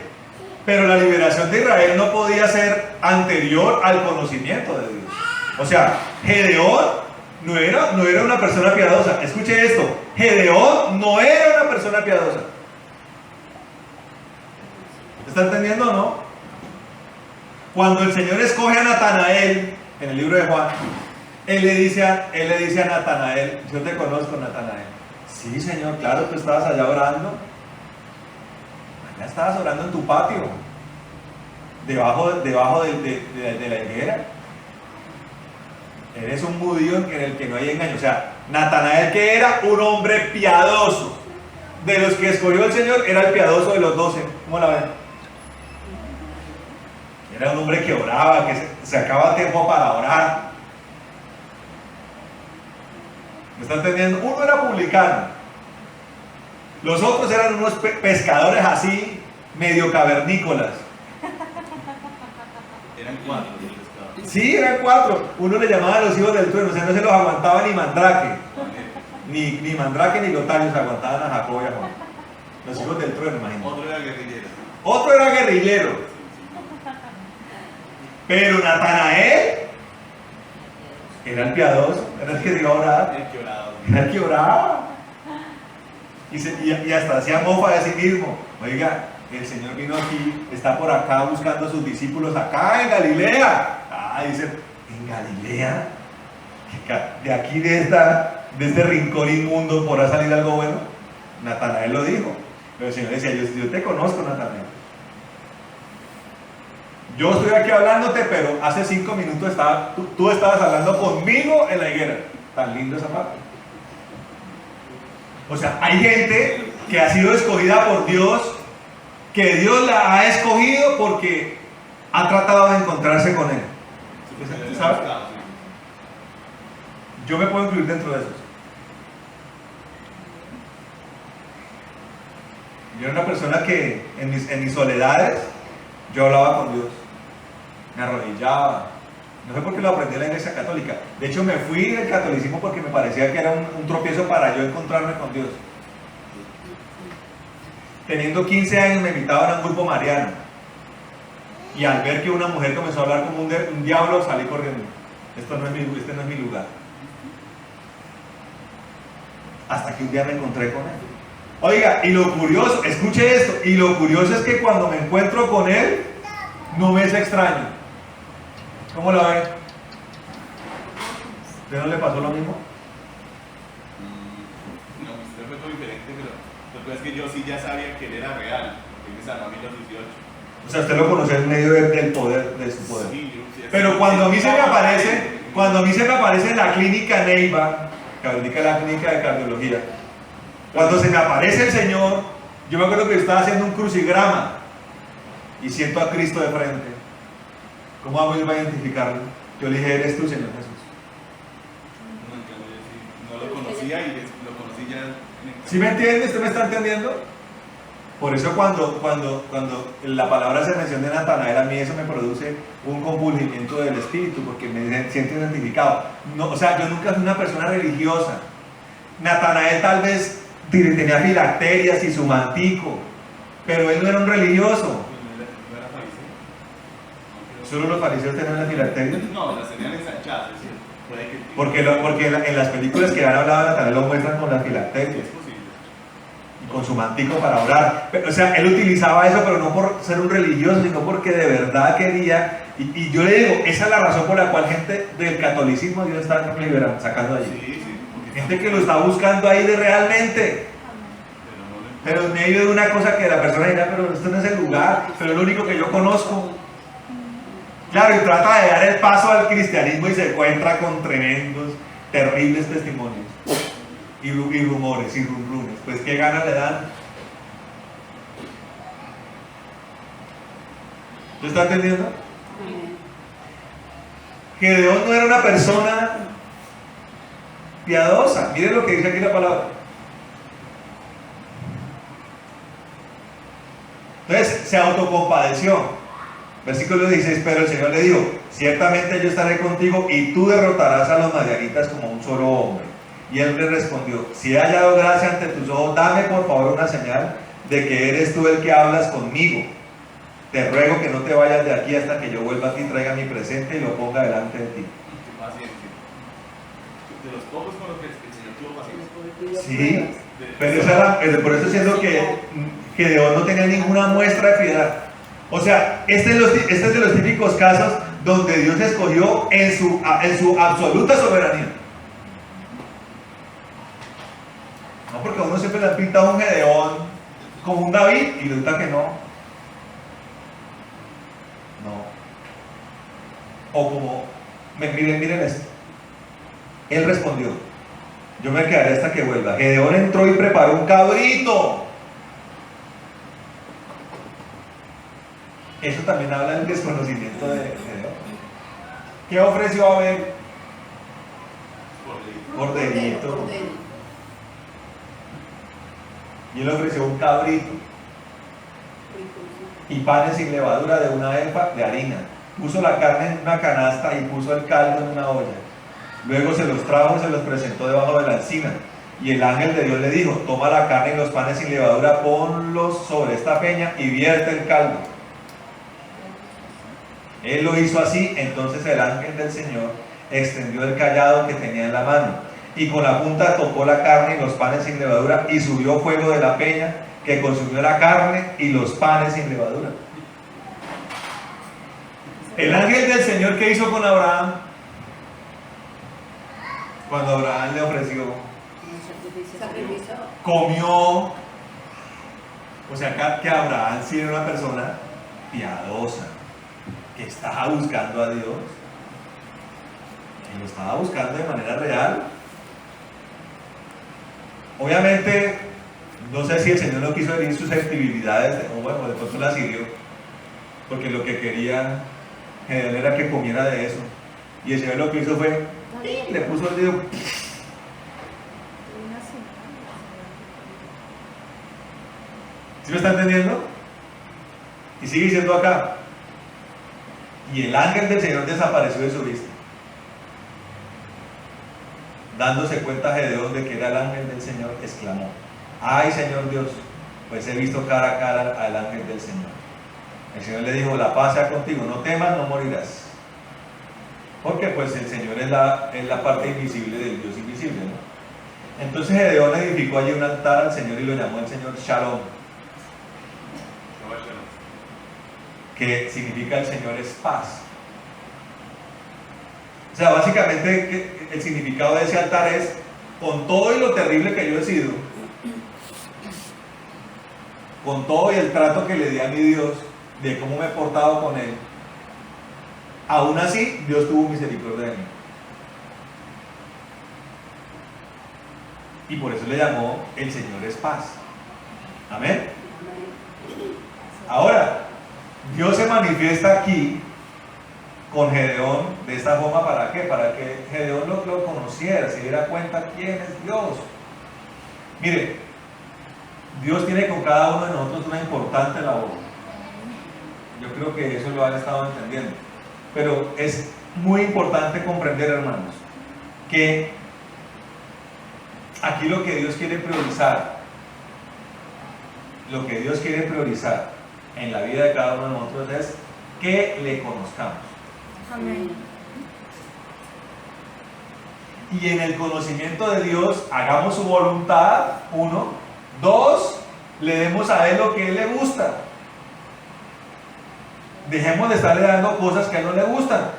pero la liberación de Israel no podía ser anterior al conocimiento de Dios. O sea, Gedeón no era una persona piadosa. Escuche esto, Gedeón no era una persona piadosa. ¿Está entendiendo o no? Cuando el Señor escoge a Natanael en el libro de Juan, él le dice a Natanael, yo te conozco, Natanael. Sí, Señor, claro, tú estabas allá orando. Allá estabas orando en tu patio, debajo de la higuera. Eres un judío en el que no hay engaño. O sea, Natanael, que era un hombre piadoso, de los que escogió el Señor, era el piadoso de los 12. ¿Cómo la ven? Era un hombre que oraba, que sacaba tiempo para orar. ¿Me está entendiendo? Uno era publicano. Los otros eran unos pescadores así, medio cavernícolas. Eran 4 los pescadores. Sí, eran 4. Uno le llamaba a los hijos del trueno, o sea, no se los aguantaba ni Mandrake. Ni Mandrake ni Lotario se aguantaban a Jacob y a Juan. Los hijos del trueno, imagínate. Otro era guerrillero. Otro era guerrillero. Pero Natanael era el piadoso, era el que iba a orar, El que oraba. era el que oraba. Y hasta hacía mofa de sí mismo. Oiga, el Señor vino aquí, está por acá buscando a sus discípulos acá en Galilea. Ah, dice, ¿en Galilea? De aquí, de este rincón inmundo, ¿podrá salir algo bueno? Natanael lo dijo. Pero el Señor decía, yo te conozco, Natanael. Yo estoy aquí hablándote, pero hace 5 minutos tú estabas hablando conmigo en la higuera. Tan lindo esa parte. O sea, hay gente que ha sido escogida por Dios, que Dios la ha escogido porque ha tratado de encontrarse con Él. ¿Sabes? Yo me puedo incluir dentro de esos. Yo era una persona que en mis soledades yo hablaba con Dios, me arrodillaba. No sé por qué lo aprendí en la iglesia católica. De hecho, me fui del catolicismo porque me parecía que era un tropiezo para yo encontrarme con Dios. Teniendo 15 años me invitaban a un grupo mariano. Y al ver que una mujer comenzó a hablar como un diablo, salí corriendo. Este no es mi lugar. Hasta que un día me encontré con Él. Oiga, y lo curioso, escuche esto, y lo curioso es que cuando me encuentro con Él, no me es extraño. ¿Cómo la ven? ¿A usted no le pasó lo mismo? No, usted fue todo diferente, pero lo que pasa es que yo sí ya sabía que él era real, porque él me sanó a mí los 18. O sea, usted lo conoce en medio del poder, de su poder. Sí, yo sí, Pero cuando a mí se me aparece en la clínica Neiva, que indica la clínica de cardiología, cuando se me aparece el Señor, yo me acuerdo que yo estaba haciendo un crucigrama y siento a Cristo de frente. ¿Cómo hago yo para identificarlo? Yo le dije, eres tú, Señor Jesús. No lo conocía y lo conocí ya en el... ¿Sí me entiende? ¿Usted me está entendiendo? Por eso cuando la palabra se menciona de Natanael, a mí eso me produce un convulgimiento del espíritu, porque me siento identificado. No, o sea, yo nunca fui una persona religiosa. Natanael tal vez tenía filacterias y su mantico, pero él no era un religioso. ¿No era fariseo? ¿Solo los fariseos tenían las filacterias? No, las tenían ensanchadas, es decir, puede que... Porque en las películas que han hablado de Natanael lo muestran con las filacterias Es posible. y con su mantico para orar. O sea, él utilizaba eso, pero no por ser un religioso, sino porque de verdad quería. Y yo le digo, esa es la razón por la cual gente del catolicismo Dios está liberando, sacando allí. Sí, sí. porque Gente que lo está buscando ahí de realmente. Pero no le... Pero en medio de una cosa que la persona dirá, pero esto no es el lugar, pero es lo único que yo conozco. Claro, y trata de dar el paso al cristianismo y se encuentra con tremendos, terribles testimonios. Y rumores y rumrunes. Pues qué ganas le dan. ¿Lo está entendiendo? Gedeón no era una persona piadosa. Miren lo que dice aquí la palabra. Entonces se autocompadeció. Versículo 16, pero el Señor le dijo, ciertamente yo estaré contigo y tú derrotarás a los madianitas como un solo hombre. Y él le respondió, si he hallado gracia ante tus ojos, dame por favor una señal de que eres tú el que hablas conmigo. Te ruego que no te vayas de aquí hasta que yo vuelva a ti, traiga mi presente y lo ponga delante de ti. Qué paciencia. De los pocos con los que el Señor tuvo paciencia. Sí, pero por eso siento que Dios no tenía ninguna muestra de piedad. O sea, este es de los típicos casos donde Dios escogió en su absoluta soberanía. No, porque a uno siempre le han pintado un Gedeón como un David y resulta que no. No. O como, miren esto. Él respondió: yo me quedaré hasta que vuelva. Gedeón entró y preparó un cabrito. Eso también habla del desconocimiento de Gedeón. ¿Qué ofreció Abel? Corderito. Y él ofreció un cabrito y panes sin levadura de una efa de harina. Puso la carne en una canasta y puso el caldo en una olla. Luego se los trajo y se los presentó debajo de la encina. Y el ángel de Dios le dijo: toma la carne y los panes sin levadura, ponlos sobre esta peña y vierte el caldo. Él lo hizo así. Entonces el ángel del Señor extendió el cayado que tenía en la mano y con la punta tocó la carne y los panes sin levadura, y subió fuego de la peña que consumió la carne y los panes sin levadura. El ángel del Señor, ¿qué hizo con Abraham? Cuando Abraham le ofreció, comió. O sea, que Abraham sí era una persona piadosa, que estaba buscando a Dios, que lo estaba buscando de manera real. Obviamente, no sé si el Señor no quiso herir susceptibilidades, o bueno, de pronto las hirió, porque lo que quería Gedeón era que comiera de eso. Y el Señor lo que hizo fue, le puso el dedo. ¿Sí me está entendiendo? Y sigue diciendo acá: y el ángel del Señor desapareció de su vista. Dándose cuenta Gedeón de que era el ángel del Señor, exclamó: ay, Señor Dios, pues he visto cara a cara al ángel del Señor. El Señor le dijo: la paz sea contigo, no temas, no morirás. Porque pues el Señor es la parte invisible del Dios invisible, ¿no? Entonces Gedeón edificó allí un altar al Señor y lo llamó el Señor Shalom, que significa el Señor es paz. O sea, básicamente el significado de ese altar es: con todo y lo terrible que yo he sido, con todo y el trato que le di a mi Dios, de cómo me he portado con Él, aún así Dios tuvo misericordia de mí. Y por eso le llamó el Señor es paz. Amén. Ahora, Dios se manifiesta aquí con Gedeón de esta forma. ¿Para qué? Para que Gedeón lo conociera, se diera cuenta quién es Dios. Mire, Dios tiene con cada uno de nosotros una importante labor. Yo creo que eso lo han estado entendiendo. Pero es muy importante comprender, hermanos, que aquí lo que Dios quiere priorizar, en la vida de cada uno de nosotros es que le conozcamos. Amén. Y en el conocimiento de Dios hagamos su voluntad, 1. 2, le demos a Él lo que a Él le gusta. Dejemos de estarle dando cosas que a Él no le gustan.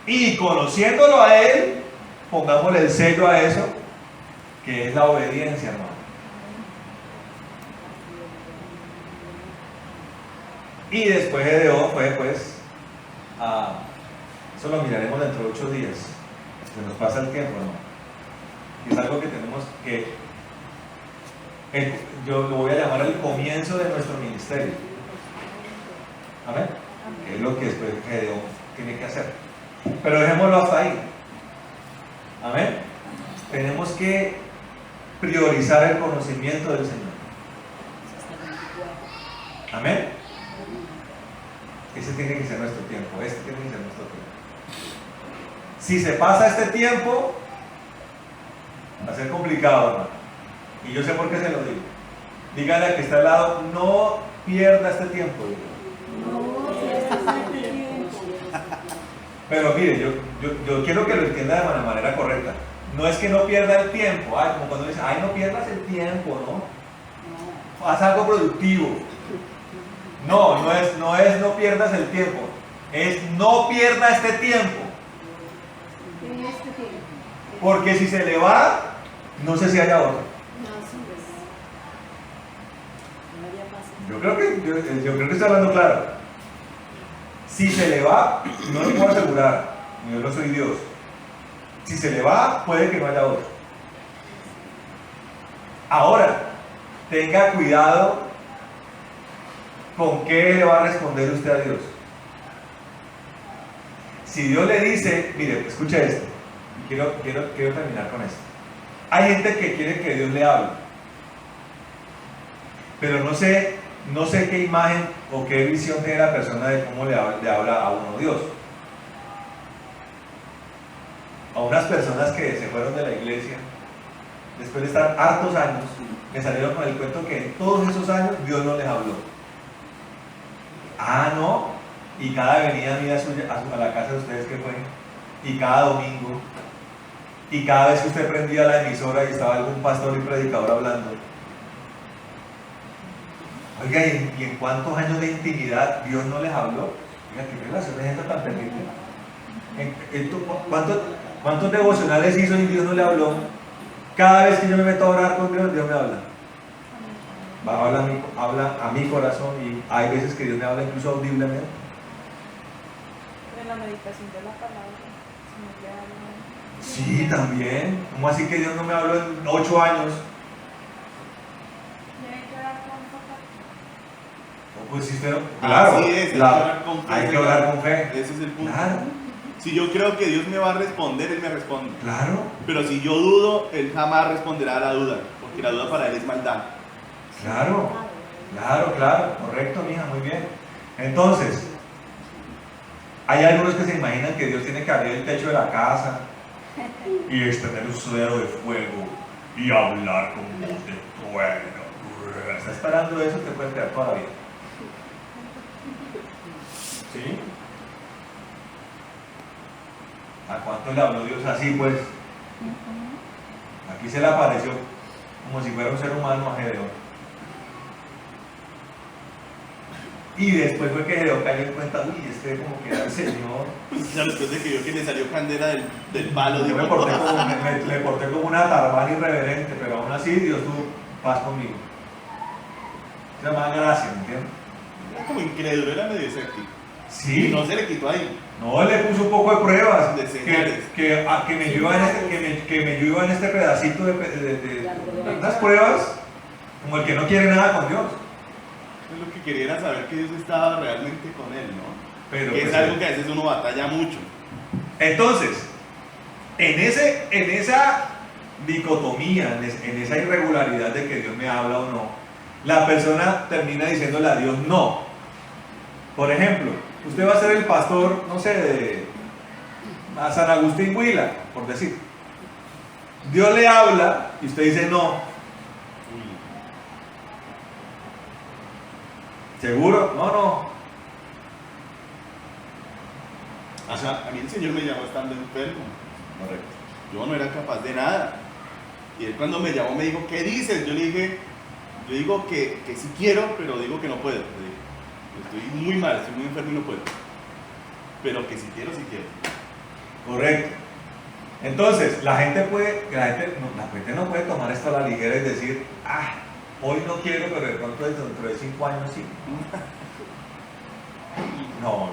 Y conociéndolo a Él, pongámosle el sello a eso, que es la obediencia, hermano. Y después Gedeón fue pues eso lo miraremos dentro de 8 días. Se nos pasa el tiempo, ¿no? Es algo que tenemos que, yo lo voy a llamar el comienzo de nuestro ministerio. Amén. Que es lo que después Gedeón tiene que hacer. Pero dejémoslo hasta ahí. Amén. Tenemos que priorizar el conocimiento del Señor. Amén. Ese tiene que ser nuestro tiempo. Este tiene que ser nuestro tiempo. Si se pasa este tiempo, va a ser complicado, hermano. Y yo sé por qué se lo digo. Dígale al que está al lado: no pierda este tiempo. Pero mire, yo quiero que lo entienda de manera correcta. No es que no pierda el tiempo. Como cuando dicen: ay, no pierdas el tiempo, ¿no? Haz algo productivo. No pierdas el tiempo. Es no pierda este tiempo. En este tiempo. Porque si se le va, no sé si haya otro. No, sí, pues. No haría más. Yo creo que estoy hablando claro. Si se le va, no lo puedo asegurar. Yo no soy Dios. Si se le va, puede que no haya otro. Ahora, tenga cuidado con qué le va a responder usted a Dios. Si Dios le dice, mire, escucha esto, y quiero terminar con esto. Hay gente que quiere que Dios le hable, pero no sé qué imagen o qué visión tiene la persona de cómo le habla a uno Dios. A unas personas que se fueron de la iglesia, después de estar hartos años, me salieron con el cuento que en todos esos años Dios no les habló. Ah, no, y cada venida mía suya a la casa de ustedes que fue, y cada domingo, y cada vez que usted prendía la emisora y estaba algún pastor y predicador hablando. Oiga, ¿y en cuántos años de intimidad Dios no les habló? Oiga, qué relación de gente tan terrible. ¿Cuántos devocionales hizo y Dios no le habló? Cada vez que yo me meto a orar con Dios, Dios me habla. Habla a mi corazón, y hay veces que Dios me habla incluso audiblemente. En la meditación de la palabra. Sí, también. ¿Cómo así que Dios no me habló en 8 años? Pues si usted no, claro, Así es, hay que orar con fe. Ese es el punto. Claro, Si yo creo que Dios me va a responder, Él me responde. claro, Pero si yo dudo, Él jamás responderá a la duda, porque la duda para Él es maldad. claro, correcto, mija, muy bien. Entonces, hay algunos que se imaginan que Dios tiene que abrir el techo de la casa y extender un suero de fuego y hablar con voz de trueno. Está esperando eso, te puede quedar toda la vida. ¿Sí? ¿A cuánto le habló Dios así, pues? Aquí se le apareció como si fuera un ser humano a Gedeón. Y después fue que Gedeón cayó en cuenta, uy, como que era el Señor. Ya después de que vio que le salió candela del palo, Yo dijo, me porté como una tarbana irreverente, pero aún así Dios tuvo paz conmigo. Se llama gracia, ¿me entiendes? era como incrédulo, era medio escéptico. Sí. Y no se le quitó ahí. No, le puso un poco de pruebas. De señales. Que me ayuda en este pedacito de unas pruebas, como el que no quiere nada con Dios. Pues lo que quería era saber que Dios estaba realmente con él, ¿no? Pero, que es pues, algo que a veces uno batalla mucho. Entonces, en esa dicotomía, en esa irregularidad de que Dios me habla o no, la persona termina diciéndole a Dios no. Por ejemplo, usted va a ser el pastor, no sé, de a San Agustín Huila, por decir. Dios le habla y usted dice no. ¿Seguro? No. A mí el Señor me llamó estando enfermo. Correcto. Yo no era capaz de nada. Y él cuando me llamó me dijo, ¿qué dices? Yo le dije, yo digo que sí quiero, pero digo que no puedo. Le dije, estoy muy mal, estoy muy enfermo y no puedo. Pero que si quiero, sí quiero. Correcto. Entonces, la gente no puede tomar esto a la ligera y decir, hoy no quiero, pero de pronto dentro de 5 años sí. No.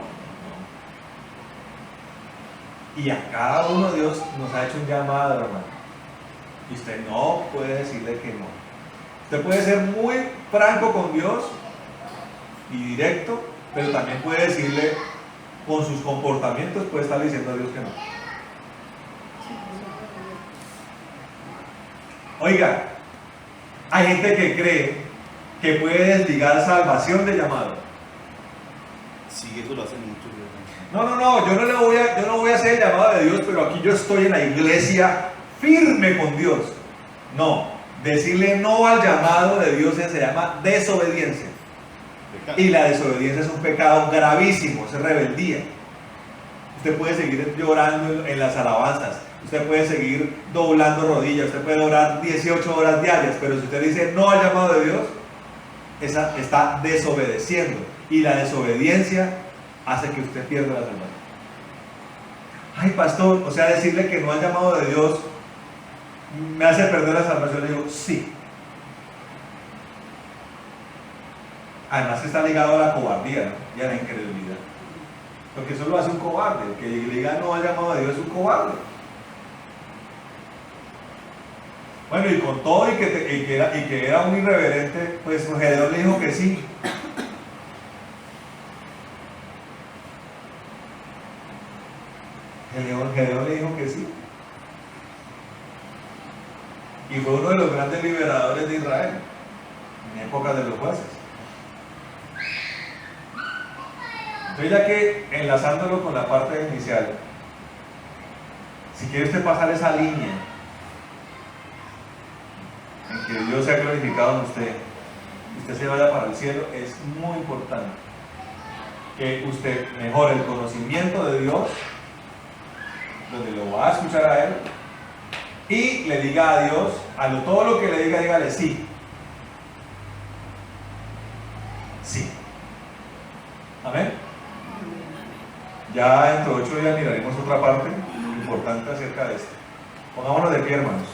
Y a cada uno Dios nos ha hecho un llamado, hermano. Y usted no puede decirle que no. Usted puede ser muy franco con Dios y directo, pero también puede decirle, con sus comportamientos, puede estar diciendo a Dios que no. Oiga, hay gente que cree que puede desligar salvación de llamado. Sí, eso lo hacen muchos. No, yo no voy a hacer el llamado de Dios, pero aquí yo estoy en la iglesia firme con Dios. No, decirle no al llamado de Dios se llama desobediencia. Y la desobediencia es un pecado gravísimo, es rebeldía. Usted puede seguir llorando en las alabanzas, usted puede seguir doblando rodillas, usted puede orar 18 horas diarias, pero si usted dice no al llamado de Dios, está desobedeciendo. Y la desobediencia hace que usted pierda la salvación. Ay, pastor, o sea, decirle que no al llamado de Dios me hace perder la salvación. Le digo, sí. Además está ligado a la cobardía, ¿no? Y a la incredulidad. Porque eso lo hace un cobarde. El que le diga no al llamado de Dios es un cobarde. Bueno, y con todo y que era un irreverente, pues Gedeón le dijo que sí. Gedeón le dijo que sí. Y fue uno de los grandes liberadores de Israel en época de los jueces. Entonces, ya que enlazándolo con la parte inicial, si quiere usted pasar esa línea en que Dios sea glorificado en usted, usted se vaya para el cielo, es muy importante que usted mejore el conocimiento de Dios, donde lo va a escuchar a Él, y le diga a Dios, todo lo que le diga, dígale sí. Sí. Amén. Ya dentro de 8 días miraremos otra parte importante acerca de esto. Pongámonos de pie, hermanos.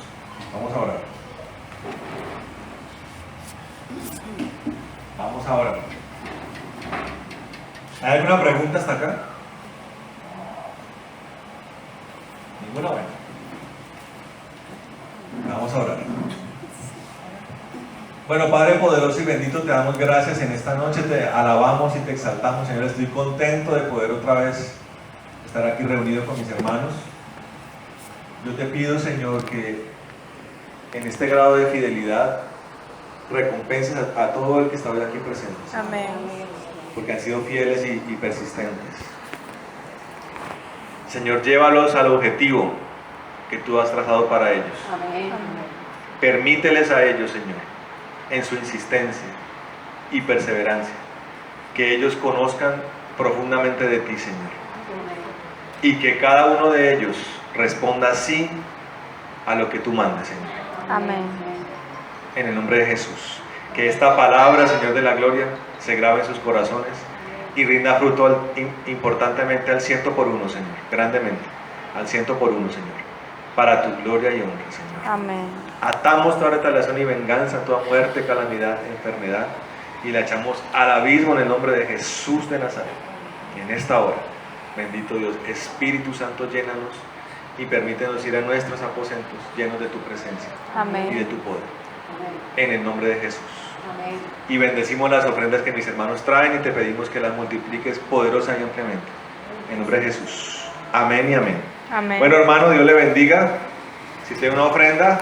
Vamos a orar. Vamos a orar. ¿Hay alguna pregunta hasta acá? Ninguna. Buena. Vamos a orar. Bueno, Padre poderoso y bendito, te damos gracias en esta noche, te alabamos y te exaltamos, Señor. Estoy contento de poder otra vez estar aquí reunido con mis hermanos. Yo te pido, Señor, que en este grado de fidelidad recompenses a todo el que está hoy aquí presente. Amén. Porque han sido fieles y persistentes. Señor, llévalos al objetivo que tú has trazado para ellos. Amén. Permíteles a ellos, Señor, en su insistencia y perseverancia, que ellos conozcan profundamente de ti, Señor, y que cada uno de ellos responda sí a lo que tú mandes, Señor. Amén. En el nombre de Jesús, que esta palabra, Señor de la gloria, se grabe en sus corazones y rinda fruto importantemente al 100 por 1, Señor, grandemente, al 100 por 1, Señor, para tu gloria y honra, Señor. Amén. Atamos toda retaliación y venganza, toda muerte, calamidad, enfermedad, y la echamos al abismo en el nombre de Jesús de Nazaret. Y en esta hora, bendito Dios, Espíritu Santo, llénanos y permítenos ir a nuestros aposentos llenos de tu presencia y de Amén. tu poder. En el nombre de Jesús. Y bendecimos las ofrendas que mis hermanos traen y te pedimos que las multipliques poderosa y ampliamente. En nombre de Jesús. Amén y amén. Amén. Bueno, hermano, Dios le bendiga. Si tiene una ofrenda,